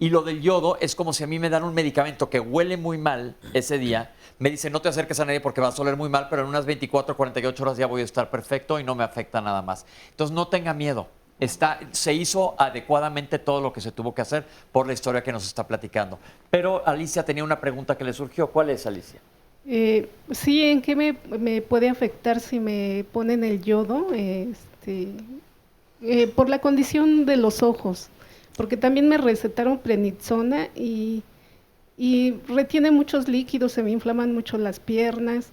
Y lo del yodo es como si a mí me dan un medicamento que huele muy mal ese día. Me dicen, no te acerques a nadie porque vas a oler muy mal, pero en unas 24, 48 horas ya voy a estar perfecto y no me afecta nada más. Entonces, no tenga miedo. Se hizo adecuadamente todo lo que se tuvo que hacer por la historia que nos está platicando. Pero Alicia tenía una pregunta que le surgió. ¿Cuál es, Alicia? Sí, ¿en qué me puede afectar si me ponen el yodo? Por la condición de los ojos. Porque también me recetaron prednisona y retiene muchos líquidos, se me inflaman mucho las piernas.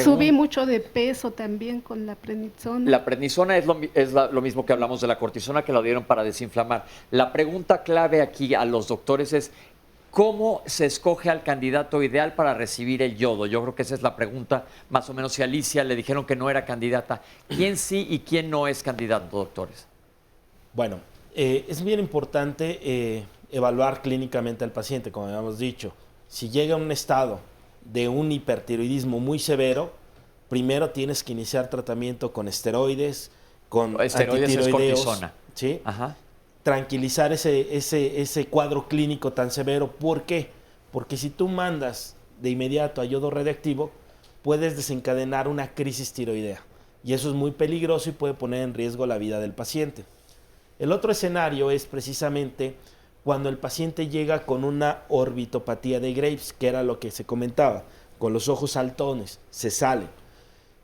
Subí mucho de peso también con la prednisona. La prednisona es lo mismo que hablamos de la cortisona, que lo dieron para desinflamar. La pregunta clave aquí a los doctores es, ¿cómo se escoge al candidato ideal para recibir el yodo? Yo creo que esa es la pregunta, más o menos. Si a Alicia le dijeron que no era candidata, ¿quién sí y quién no es candidato, doctores? Bueno, es bien importante evaluar clínicamente al paciente, como habíamos dicho. Si llega a un estado de un hipertiroidismo muy severo, primero tienes que iniciar tratamiento con esteroides, con antitiroideos, cortisona. ¿sí? Ajá. Tranquilizar ese cuadro clínico tan severo. ¿Por qué? Porque si tú mandas de inmediato a yodo radioactivo, puedes desencadenar una crisis tiroidea. Y eso es muy peligroso y puede poner en riesgo la vida del paciente. El otro escenario es precisamente cuando el paciente llega con una orbitopatía de Graves, que era lo que se comentaba, con los ojos saltones, se sale.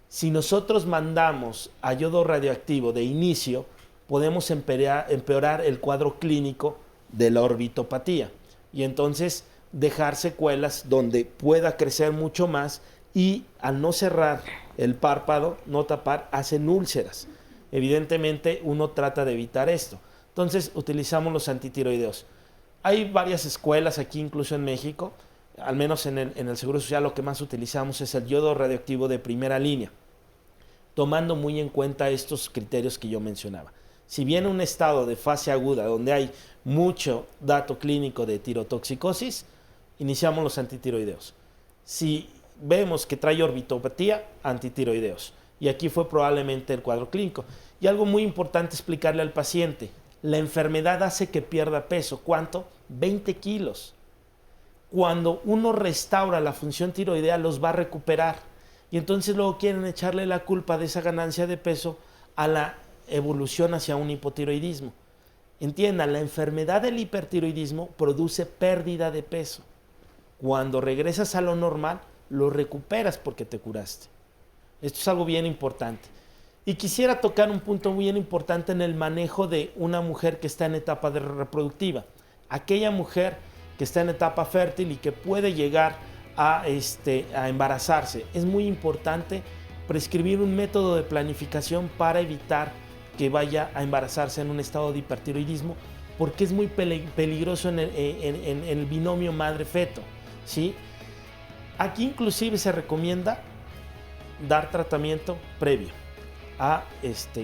Si nosotros mandamos a yodo radioactivo de inicio, podemos empeorar el cuadro clínico de la orbitopatía y entonces dejar secuelas donde pueda crecer mucho más y al no cerrar el párpado, no tapar, hacen úlceras. Evidentemente uno trata de evitar esto. Entonces utilizamos los antitiroideos. Hay varias escuelas aquí, incluso en México, al menos en el Seguro Social lo que más utilizamos es el yodo radioactivo de primera línea, tomando muy en cuenta estos criterios que yo mencionaba. Si viene un estado de fase aguda donde hay mucho dato clínico de tirotoxicosis, iniciamos los antitiroideos. Si vemos que trae orbitopatía, antitiroideos. Y aquí fue probablemente el cuadro clínico. Y algo muy importante explicarle al paciente, la enfermedad hace que pierda peso. ¿Cuánto? 20 kilos. Cuando uno restaura la función tiroidea, los va a recuperar. Y entonces luego quieren echarle la culpa de esa ganancia de peso a la evolución hacia un hipotiroidismo. Entiendan, la enfermedad del hipertiroidismo produce pérdida de peso. Cuando regresas a lo normal, lo recuperas porque te curaste. Esto es algo bien importante. Y quisiera tocar un punto muy bien importante en el manejo de una mujer que está en etapa reproductiva. Aquella mujer que está en etapa fértil y que puede llegar a embarazarse. Es muy importante prescribir un método de planificación para evitar que vaya a embarazarse en un estado de hipertiroidismo, porque es muy peligroso en el binomio madre-feto, ¿sí? Aquí inclusive se recomienda dar tratamiento previo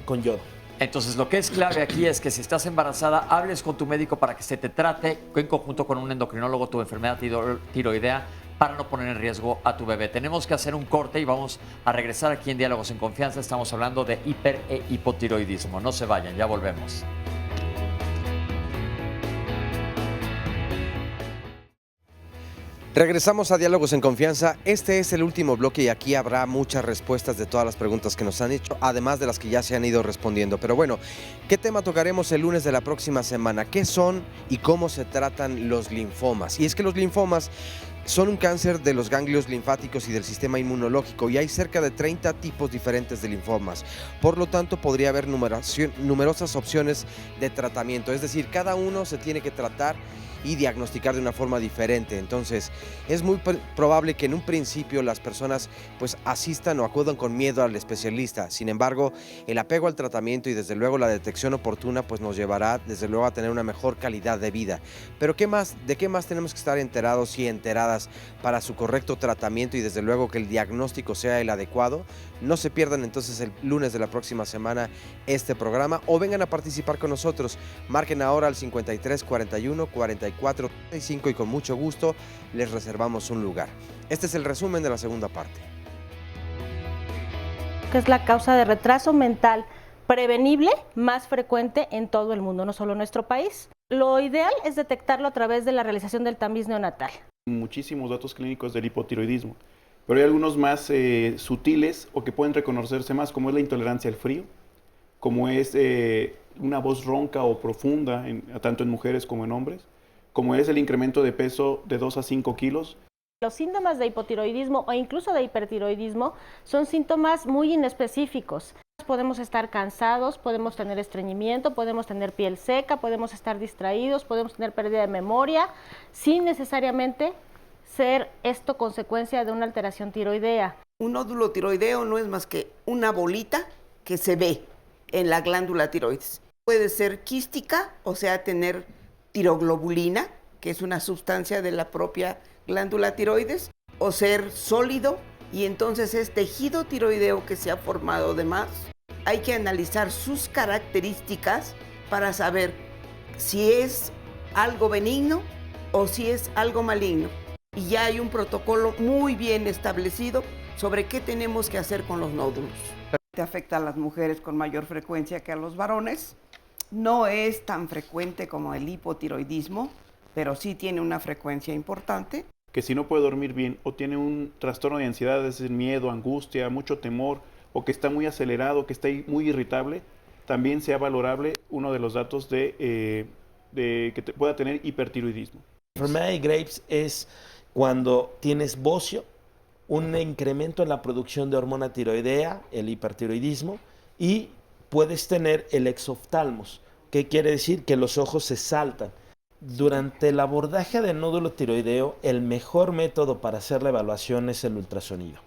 con yodo. Entonces, lo que es clave aquí es que si estás embarazada, hables con tu médico para que se te trate en conjunto con un endocrinólogo tu enfermedad tiroidea para no poner en riesgo a tu bebé. Tenemos que hacer un corte y vamos a regresar aquí en Diálogos en Confianza. Estamos hablando de hiper e hipotiroidismo. No se vayan, ya volvemos. Regresamos a Diálogos en Confianza. Este es el último bloque y aquí habrá muchas respuestas de todas las preguntas que nos han hecho, además de las que ya se han ido respondiendo. Pero bueno, ¿qué tema tocaremos el lunes de la próxima semana? ¿Qué son y cómo se tratan los linfomas? Y es que los linfomas son un cáncer de los ganglios linfáticos y del sistema inmunológico y hay cerca de 30 tipos diferentes de linfomas. Por lo tanto, podría haber numerosas opciones de tratamiento. Es decir, cada uno se tiene que tratar y diagnosticar de una forma diferente. Entonces, es muy probable que en un principio las personas pues asistan o acudan con miedo al especialista. Sin embargo, el apego al tratamiento y desde luego la detección oportuna pues nos llevará desde luego a tener una mejor calidad de vida. Pero ¿de qué más tenemos que estar enterados y enteradas para su correcto tratamiento y desde luego que el diagnóstico sea el adecuado? No se pierdan entonces el lunes de la próxima semana este programa o vengan a participar con nosotros. Marquen ahora al 53 41 44 35 y con mucho gusto les reservamos un lugar. Este es el resumen de la segunda parte. Que es la causa de retraso mental prevenible más frecuente en todo el mundo, no solo en nuestro país. Lo ideal es detectarlo a través de la realización del tamiz neonatal. Muchísimos datos clínicos del hipotiroidismo, pero hay algunos más sutiles o que pueden reconocerse más, como es la intolerancia al frío, como es una voz ronca o profunda, tanto en mujeres como en hombres, como es el incremento de peso de 2 a 5 kilos. Los síntomas de hipotiroidismo o incluso de hipertiroidismo son síntomas muy inespecíficos. Podemos estar cansados, podemos tener estreñimiento, podemos tener piel seca, podemos estar distraídos, podemos tener pérdida de memoria, sin necesariamente ser esto consecuencia de una alteración tiroidea. Un nódulo tiroideo no es más que una bolita que se ve en la glándula tiroides. Puede ser quística, o sea, tener tiroglobulina, que es una sustancia de la propia glándula tiroides, o ser sólido, y entonces es tejido tiroideo que se ha formado de más. Hay que analizar sus características para saber si es algo benigno o si es algo maligno. Y ya hay un protocolo muy bien establecido sobre qué tenemos que hacer con los nódulos. Te afecta a las mujeres con mayor frecuencia que a los varones. No es tan frecuente como el hipotiroidismo, pero sí tiene una frecuencia importante. Que si no puede dormir bien o tiene un trastorno de ansiedad, es decir, miedo, angustia, mucho temor, o que está muy acelerado, que está muy irritable, también sea valorable uno de los datos de que pueda tener hipertiroidismo. La enfermedad de Graves es cuando tienes bocio, un incremento en la producción de hormona tiroidea, el hipertiroidismo, y puedes tener el exoftalmos. ¿Qué quiere decir? Que los ojos se saltan. Durante el abordaje del nódulo tiroideo, el mejor método para hacer la evaluación es el ultrasonido.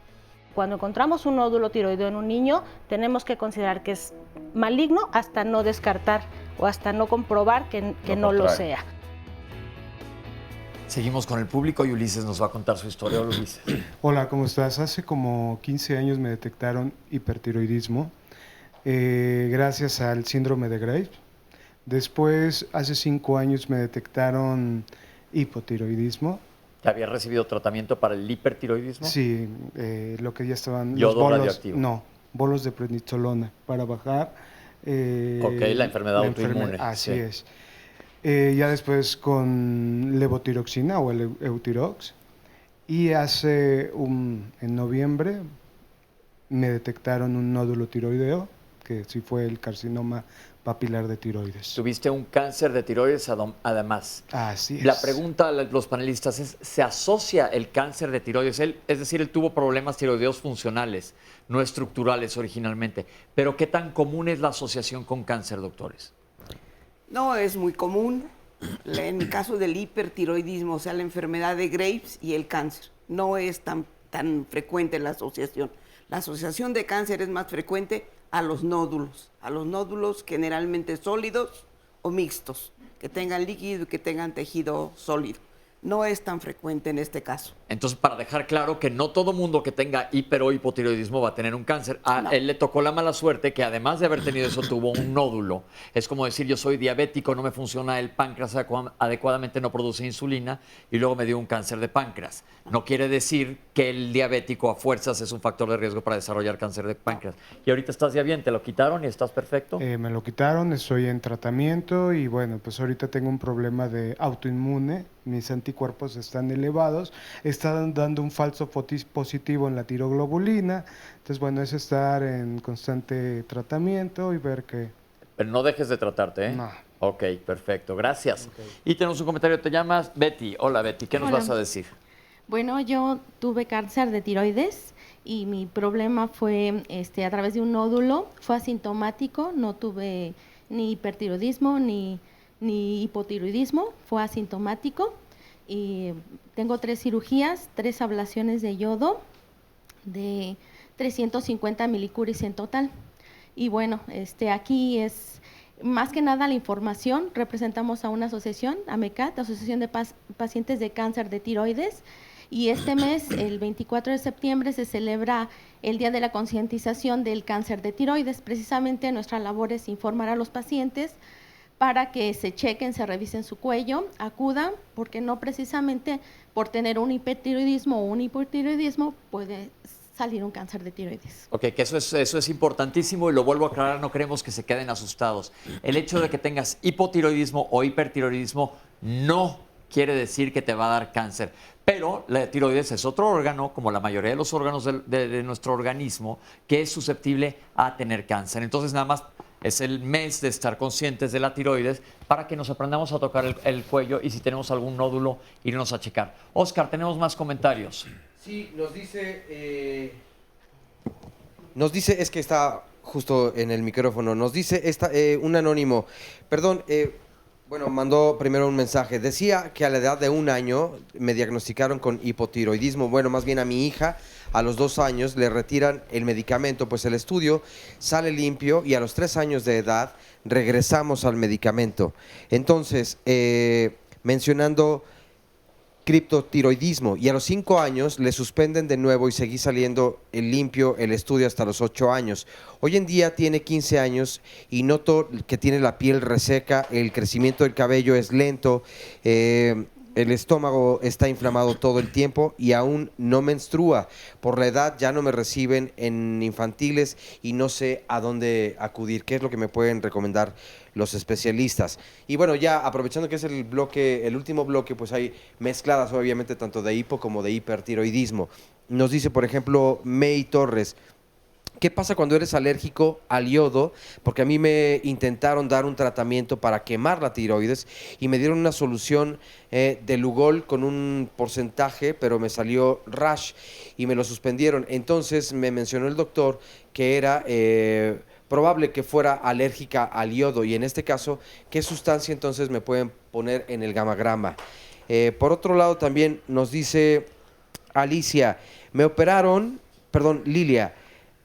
Cuando encontramos un nódulo tiroideo en un niño, tenemos que considerar que es maligno hasta no descartar o hasta no comprobar que no lo sea. Seguimos con el público y Ulises nos va a contar su historia. Hola, Ulises. Hola, ¿cómo estás? Hace como 15 años me detectaron hipertiroidismo gracias al síndrome de Graves. Después, hace 5 años me detectaron hipotiroidismo. ¿Había recibido tratamiento para el hipertiroidismo? Sí, lo que ya estaban... ¿Yodo los bolos, radioactivo? No, bolos de prednisolona para bajar... la enfermedad autoinmune. Así sí. es. Ya después con levotiroxina o el Eutirox. Y en noviembre me detectaron un nódulo tiroideo, que sí fue el carcinoma papilar de tiroides. Tuviste un cáncer de tiroides además. Así es. La pregunta a los panelistas es, ¿se asocia el cáncer de tiroides? Es decir, él tuvo problemas tiroideos funcionales, no estructurales originalmente. Pero ¿qué tan común es la asociación con cáncer, doctores? No es muy común. En el caso del hipertiroidismo, o sea, la enfermedad de Graves y el cáncer, no es tan frecuente la asociación. La asociación de cáncer es más frecuente a los nódulos generalmente sólidos o mixtos, que tengan líquido y que tengan tejido sólido. No es tan frecuente en este caso. Entonces, para dejar claro que no todo mundo que tenga hiper o hipotiroidismo va a tener un cáncer. A él le tocó la mala suerte que además de haber tenido eso, tuvo un nódulo. Es como decir, yo soy diabético, no me funciona el páncreas adecuadamente, no produce insulina y luego me dio un cáncer de páncreas. No quiere decir que el diabético a fuerzas es un factor de riesgo para desarrollar cáncer de páncreas. Y ahorita estás ya bien, ¿te lo quitaron y estás perfecto? Me lo quitaron, estoy en tratamiento y bueno, pues ahorita tengo un problema de autoinmune. Mis anticuerpos están elevados, están dando un falso positivo en la tiroglobulina, entonces bueno, es estar en constante tratamiento y ver que... Pero no dejes de tratarte, ¿eh? No. Ok, perfecto, gracias. Okay. Y tenemos un comentario, te llamas Betty. Hola Betty, ¿qué nos vas a decir? Bueno, yo tuve cáncer de tiroides y mi problema fue a través de un nódulo, fue asintomático, no tuve ni hipertiroidismo ni ni hipotiroidismo, fue asintomático. Y tengo 3 cirugías, 3 ablaciones de yodo de 350 milicuris en total. Y bueno, aquí es más que nada la información. Representamos a una asociación, AMECAT, Asociación de Pacientes de Cáncer de Tiroides, y este mes, el 24 de septiembre, se celebra el Día de la Concientización del Cáncer de Tiroides. Precisamente nuestra labor es informar a los pacientes para que se chequen, se revisen su cuello, acudan, porque no precisamente por tener un hipertiroidismo o un hipotiroidismo puede salir un cáncer de tiroides. Ok, que eso es importantísimo y lo vuelvo a aclarar, no queremos que se queden asustados. El hecho de que tengas hipotiroidismo o hipertiroidismo no quiere decir que te va a dar cáncer. Pero la tiroides es otro órgano, como la mayoría de los órganos de nuestro organismo, que es susceptible a tener cáncer. Entonces, nada más es el mes de estar conscientes de la tiroides para que nos aprendamos a tocar el cuello y si tenemos algún nódulo, irnos a checar. Oscar, tenemos más comentarios. Sí, nos dice, es que está justo en el micrófono, nos dice un anónimo, perdón, bueno, mandó primero un mensaje. Decía que a la edad de 1 año me diagnosticaron con hipotiroidismo. Bueno, más bien a mi hija, a los 2 años le retiran el medicamento, pues el estudio sale limpio y a los 3 años de edad regresamos al medicamento. Entonces, mencionando criptotiroidismo, y a los 5 años le suspenden de nuevo y seguí saliendo limpio el estudio hasta los 8 años. Hoy en día tiene 15 años y noto que tiene la piel reseca, el crecimiento del cabello es lento, el estómago está inflamado todo el tiempo y aún no menstrua. Por la edad ya no me reciben en infantiles y no sé a dónde acudir. ¿Qué es lo que me pueden recomendar los especialistas? Y bueno, ya aprovechando que es el último bloque, pues hay mezcladas obviamente tanto de hipo como de hipertiroidismo. Nos dice, por ejemplo, May Torres, ¿qué pasa cuando eres alérgico al yodo? Porque a mí me intentaron dar un tratamiento para quemar la tiroides y me dieron una solución de Lugol con un porcentaje, pero me salió rash y me lo suspendieron. Entonces me mencionó el doctor que era probable que fuera alérgica al yodo y en este caso, ¿qué sustancia entonces me pueden poner en el gamagrama? Por otro lado también nos dice Alicia, Lilia,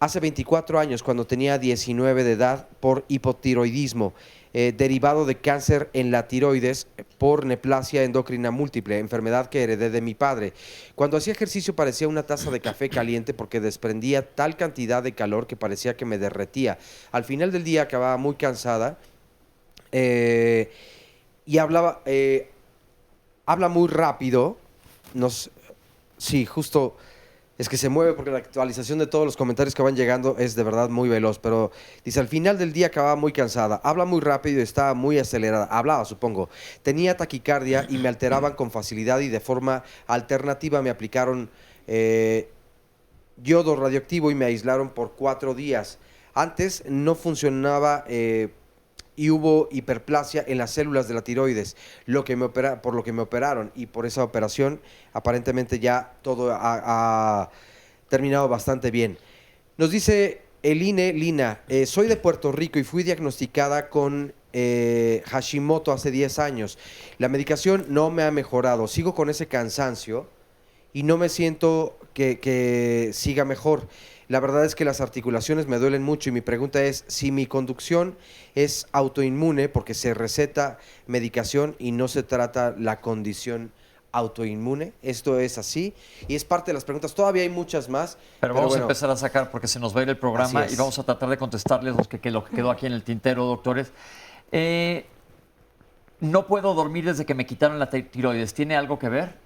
hace 24 años, cuando tenía 19 de edad, por hipotiroidismo, derivado de cáncer en la tiroides por neoplasia endocrina múltiple, enfermedad que heredé de mi padre. Cuando hacía ejercicio parecía una taza de café caliente porque desprendía tal cantidad de calor que parecía que me derretía. Al final del día acababa muy cansada y habla muy rápido. Sí, justo... Es que se mueve porque la actualización de todos los comentarios que van llegando es de verdad muy veloz, pero dice, al final del día acababa muy cansada, habla muy rápido y estaba muy acelerada, hablaba supongo, tenía taquicardia y me alteraban con facilidad y de forma alternativa me aplicaron yodo radioactivo y me aislaron por 4 días. Antes no funcionaba y hubo hiperplasia en las células de la tiroides, por lo que me operaron y por esa operación aparentemente ya todo ha terminado bastante bien. Nos dice Lina, soy de Puerto Rico y fui diagnosticada con Hashimoto hace 10 años. La medicación no me ha mejorado, sigo con ese cansancio y no me siento que siga mejor. La verdad es que las articulaciones me duelen mucho y mi pregunta es si mi conducción es autoinmune porque se receta medicación y no se trata la condición autoinmune. Esto es así y es parte de las preguntas. Todavía hay muchas más. Pero vamos a empezar a sacar porque se nos va a ir el programa y vamos a tratar de contestarles lo que quedó aquí en el tintero, doctores. No puedo dormir desde que me quitaron la tiroides. ¿Tiene algo que ver?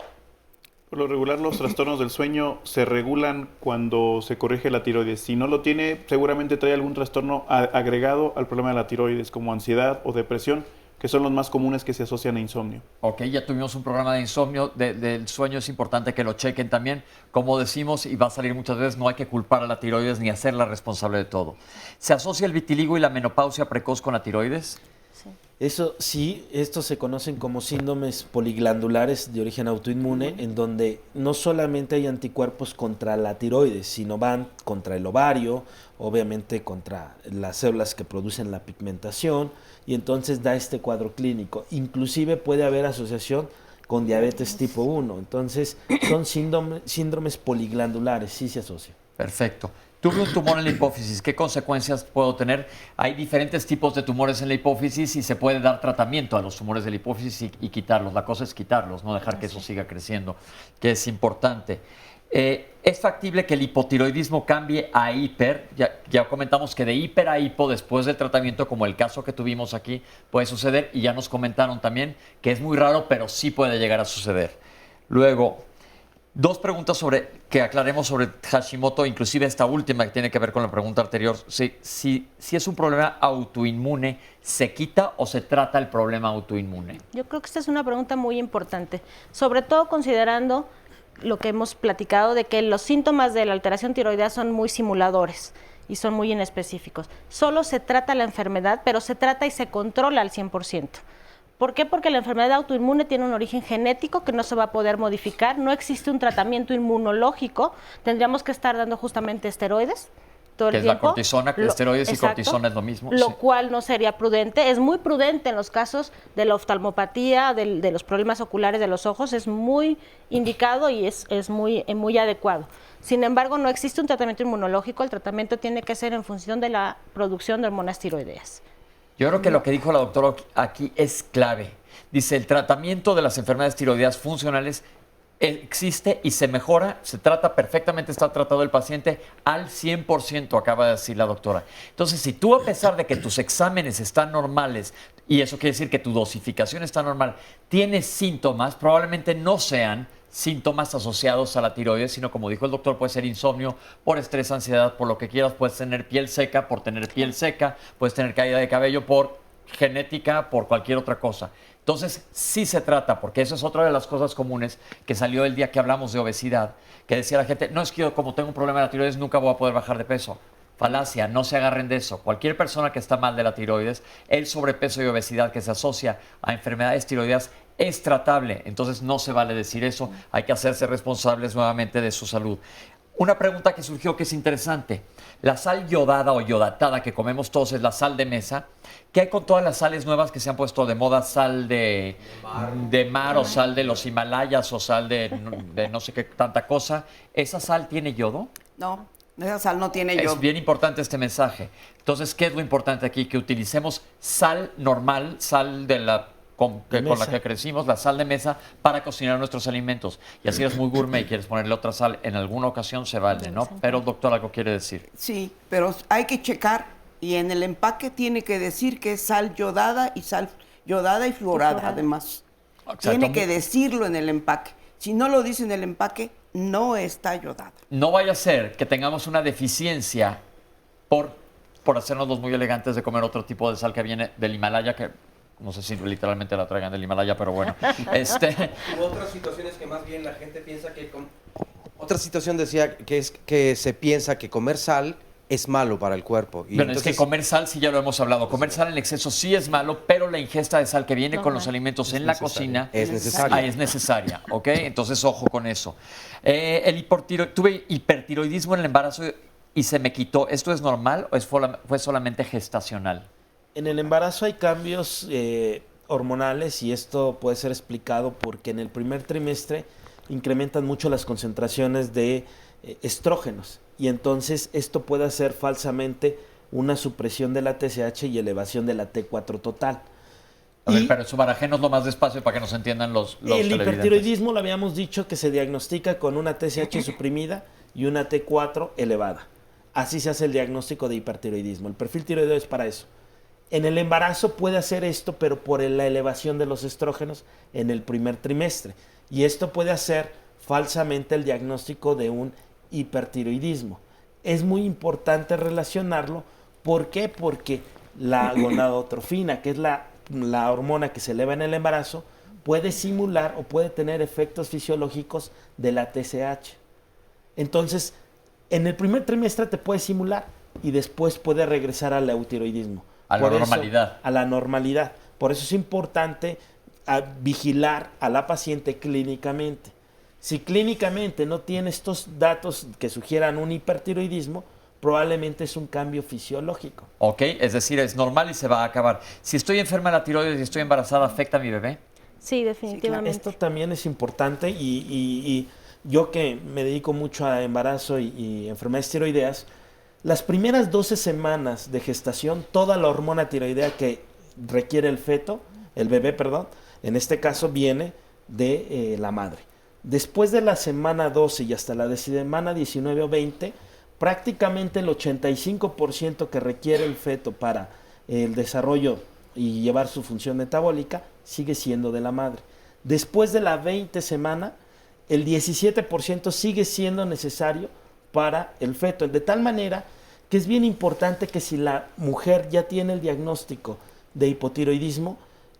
Por lo regular, los trastornos del sueño se regulan cuando se corrige la tiroides. Si no lo tiene, seguramente trae algún trastorno agregado al problema de la tiroides, como ansiedad o depresión, que son los más comunes que se asocian a insomnio. Ok, ya tuvimos un programa de insomnio, del sueño, es importante que lo chequen también. Como decimos, y va a salir muchas veces, no hay que culpar a la tiroides ni hacerla responsable de todo. ¿Se asocia el vitiligo y la menopausia precoz con la tiroides? Sí. Eso sí, estos se conocen como síndromes poliglandulares de origen autoinmune, en donde no solamente hay anticuerpos contra la tiroides, sino van contra el ovario, obviamente contra las células que producen la pigmentación, y entonces da este cuadro clínico. Inclusive puede haber asociación con diabetes tipo 1. Entonces, son síndromes poliglandulares, sí se asocian. Perfecto. Tuve un tumor en la hipófisis, ¿qué consecuencias puedo tener? Hay diferentes tipos de tumores en la hipófisis y se puede dar tratamiento a los tumores de la hipófisis y quitarlos. La cosa es quitarlos, no dejar que eso siga creciendo, que es importante. ¿Es factible que el hipotiroidismo cambie a hiper? Ya comentamos que de hiper a hipo después del tratamiento, como el caso que tuvimos aquí, puede suceder. Y ya nos comentaron también que es muy raro, pero sí puede llegar a suceder. Luego, dos preguntas que aclaremos sobre Hashimoto, inclusive esta última que tiene que ver con la pregunta anterior. Si es un problema autoinmune, ¿se quita o se trata el problema autoinmune? Yo creo que esta es una pregunta muy importante, sobre todo considerando lo que hemos platicado de que los síntomas de la alteración tiroidea son muy simuladores y son muy inespecíficos. Solo se trata la enfermedad, pero se trata y se controla al 100%. ¿Por qué? Porque la enfermedad autoinmune tiene un origen genético que no se va a poder modificar, no existe un tratamiento inmunológico, tendríamos que estar dando justamente esteroides todo el tiempo. Que es la cortisona, que esteroides y cortisona es lo mismo. Lo cual no sería prudente, es muy prudente en los casos de la oftalmopatía, de los problemas oculares de los ojos, es muy indicado y es muy adecuado. Sin embargo, no existe un tratamiento inmunológico, el tratamiento tiene que ser en función de la producción de hormonas tiroideas. Yo creo que lo que dijo la doctora aquí es clave. Dice, el tratamiento de las enfermedades tiroideas funcionales existe y se mejora, se trata perfectamente, está tratado el paciente al 100%, acaba de decir la doctora. Entonces, si tú, a pesar de que tus exámenes están normales, y eso quiere decir que tu dosificación está normal, tienes síntomas, probablemente no sean síntomas asociados a la tiroides, sino como dijo el doctor, puede ser insomnio, por estrés, ansiedad, por lo que quieras, puedes tener piel seca, por tener piel seca, puedes tener caída de cabello por genética, por cualquier otra cosa. Entonces, sí se trata, porque eso es otra de las cosas comunes que salió el día que hablamos de obesidad, que decía la gente, no, es que yo como tengo un problema de la tiroides nunca voy a poder bajar de peso. Falacia, no se agarren de eso. Cualquier persona que está mal de la tiroides, el sobrepeso y obesidad que se asocia a enfermedades tiroideas es tratable. Entonces no se vale decir eso. Hay que hacerse responsables nuevamente de su salud. Una pregunta que surgió que es interesante. La sal yodada o yodatada que comemos todos es la sal de mesa. ¿Qué hay con todas las sales nuevas que se han puesto de moda? Sal de mar o sal de los Himalayas o sal de no sé qué tanta cosa. ¿Esa sal tiene yodo? No. Esa sal no tiene yodo. Es bien importante este mensaje. Entonces, ¿qué es lo importante aquí? Que utilicemos sal normal, sal de la con la que crecimos, la sal de mesa, para cocinar nuestros alimentos. Y así eres muy gourmet y quieres ponerle otra sal, en alguna ocasión se vale, ¿no? Pero, doctor, ¿algo quiere decir? Sí, pero hay que checar y en el empaque tiene que decir que es sal yodada y fluorada, además. Exacto. Tiene que decirlo en el empaque. Si no lo dice en el empaque, no está yodada. No vaya a ser que tengamos una deficiencia por hacernos los muy elegantes de comer otro tipo de sal que viene del Himalaya, que no sé si literalmente la traigan del Himalaya, pero bueno. U otras situaciones que más bien la gente piensa que... Otra situación decía que es que se piensa que comer sal es malo para el cuerpo. Y bueno, entonces, es que comer sal, sí ya lo hemos hablado, comer sal en exceso sí es malo, pero la ingesta de sal que viene con los alimentos en la cocina es necesaria, ¿ok? Entonces, ojo con eso. Tuve hipertiroidismo en el embarazo y se me quitó. ¿Esto es normal o fue solamente gestacional? En el embarazo hay cambios hormonales y esto puede ser explicado porque en el primer trimestre incrementan mucho las concentraciones de estrógenos y entonces esto puede hacer falsamente una supresión de la TSH y elevación de la T4 total. A ver, pero eso barajénoslo más despacio para que nos entiendan los El hipertiroidismo lo habíamos dicho que se diagnostica con una TSH suprimida y una T4 elevada. Así se hace el diagnóstico de hipertiroidismo. El perfil tiroideo es para eso. En el embarazo puede hacer esto, pero por la elevación de los estrógenos en el primer trimestre. Y esto puede hacer falsamente el diagnóstico de un hipertiroidismo. Es muy importante relacionarlo. ¿Por qué? Porque la gonadotrofina, que es la hormona que se eleva en el embarazo, puede simular o puede tener efectos fisiológicos de la TSH. Entonces, en el primer trimestre te puede simular y después puede regresar al eutiroidismo. A la normalidad. A la normalidad. Por eso es importante vigilar a la paciente clínicamente. Si clínicamente no tiene estos datos que sugieran un hipertiroidismo, probablemente es un cambio fisiológico. Ok, es decir, es normal y se va a acabar. Si estoy enferma de la tiroides y estoy embarazada, ¿afecta a mi bebé? Sí, definitivamente. Sí, claro. Esto también es importante y yo que me dedico mucho a embarazo y enfermedades tiroideas, las primeras 12 semanas de gestación, toda la hormona tiroidea que requiere el bebé, en este caso viene de la madre. Después de la semana 12 y hasta la semana 19 o 20, prácticamente el 85% que requiere el feto para el desarrollo y llevar su función metabólica sigue siendo de la madre. Después de la 20 semana, el 17% sigue siendo necesario para el feto, de tal manera que es bien importante que si la mujer ya tiene el diagnóstico de hipotiroidismo,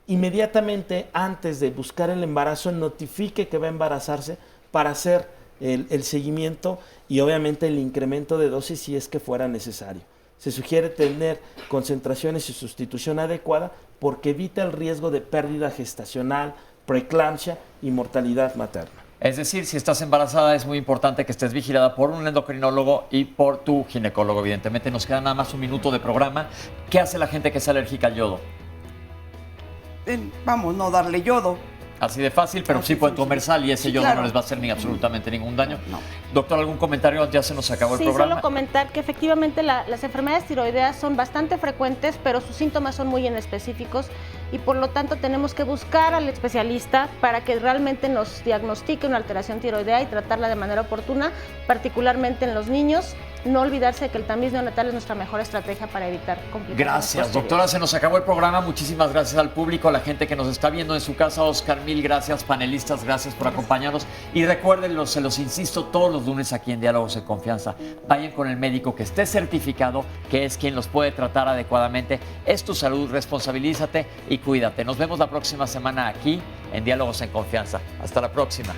inmediatamente antes de buscar el embarazo notifique que va a embarazarse para hacer el seguimiento y obviamente el incremento de dosis si es que fuera necesario. Se sugiere tener concentraciones y sustitución adecuada porque evita el riesgo de pérdida gestacional, preeclampsia y mortalidad materna. Es decir, si estás embarazada es muy importante que estés vigilada por un endocrinólogo y por tu ginecólogo, evidentemente. Nos queda nada más un minuto de programa. ¿Qué hace la gente que es alérgica al yodo? Vamos, no darle yodo. Así de fácil, pero sí pueden comer sal y ese yodo no les va a hacer ni absolutamente ningún daño. No. Doctor, ¿algún comentario? Ya se nos acabó el programa. Sí, solo comentar que efectivamente las enfermedades tiroideas son bastante frecuentes, pero sus síntomas son muy inespecíficos y por lo tanto tenemos que buscar al especialista para que realmente nos diagnostique una alteración tiroidea y tratarla de manera oportuna, particularmente en los niños. No olvidarse de que el tamiz neonatal es nuestra mejor estrategia para evitar complicaciones. Gracias, doctora. Se nos acabó el programa. Muchísimas gracias al público, a la gente que nos está viendo en su casa. Oscar, mil gracias. Panelistas, gracias por acompañarnos. Y recuérdenlo, se los insisto, todos los lunes aquí en Diálogos en Confianza. Vayan con el médico que esté certificado, que es quien los puede tratar adecuadamente. Es tu salud, responsabilízate y cuídate. Nos vemos la próxima semana aquí en Diálogos en Confianza. Hasta la próxima.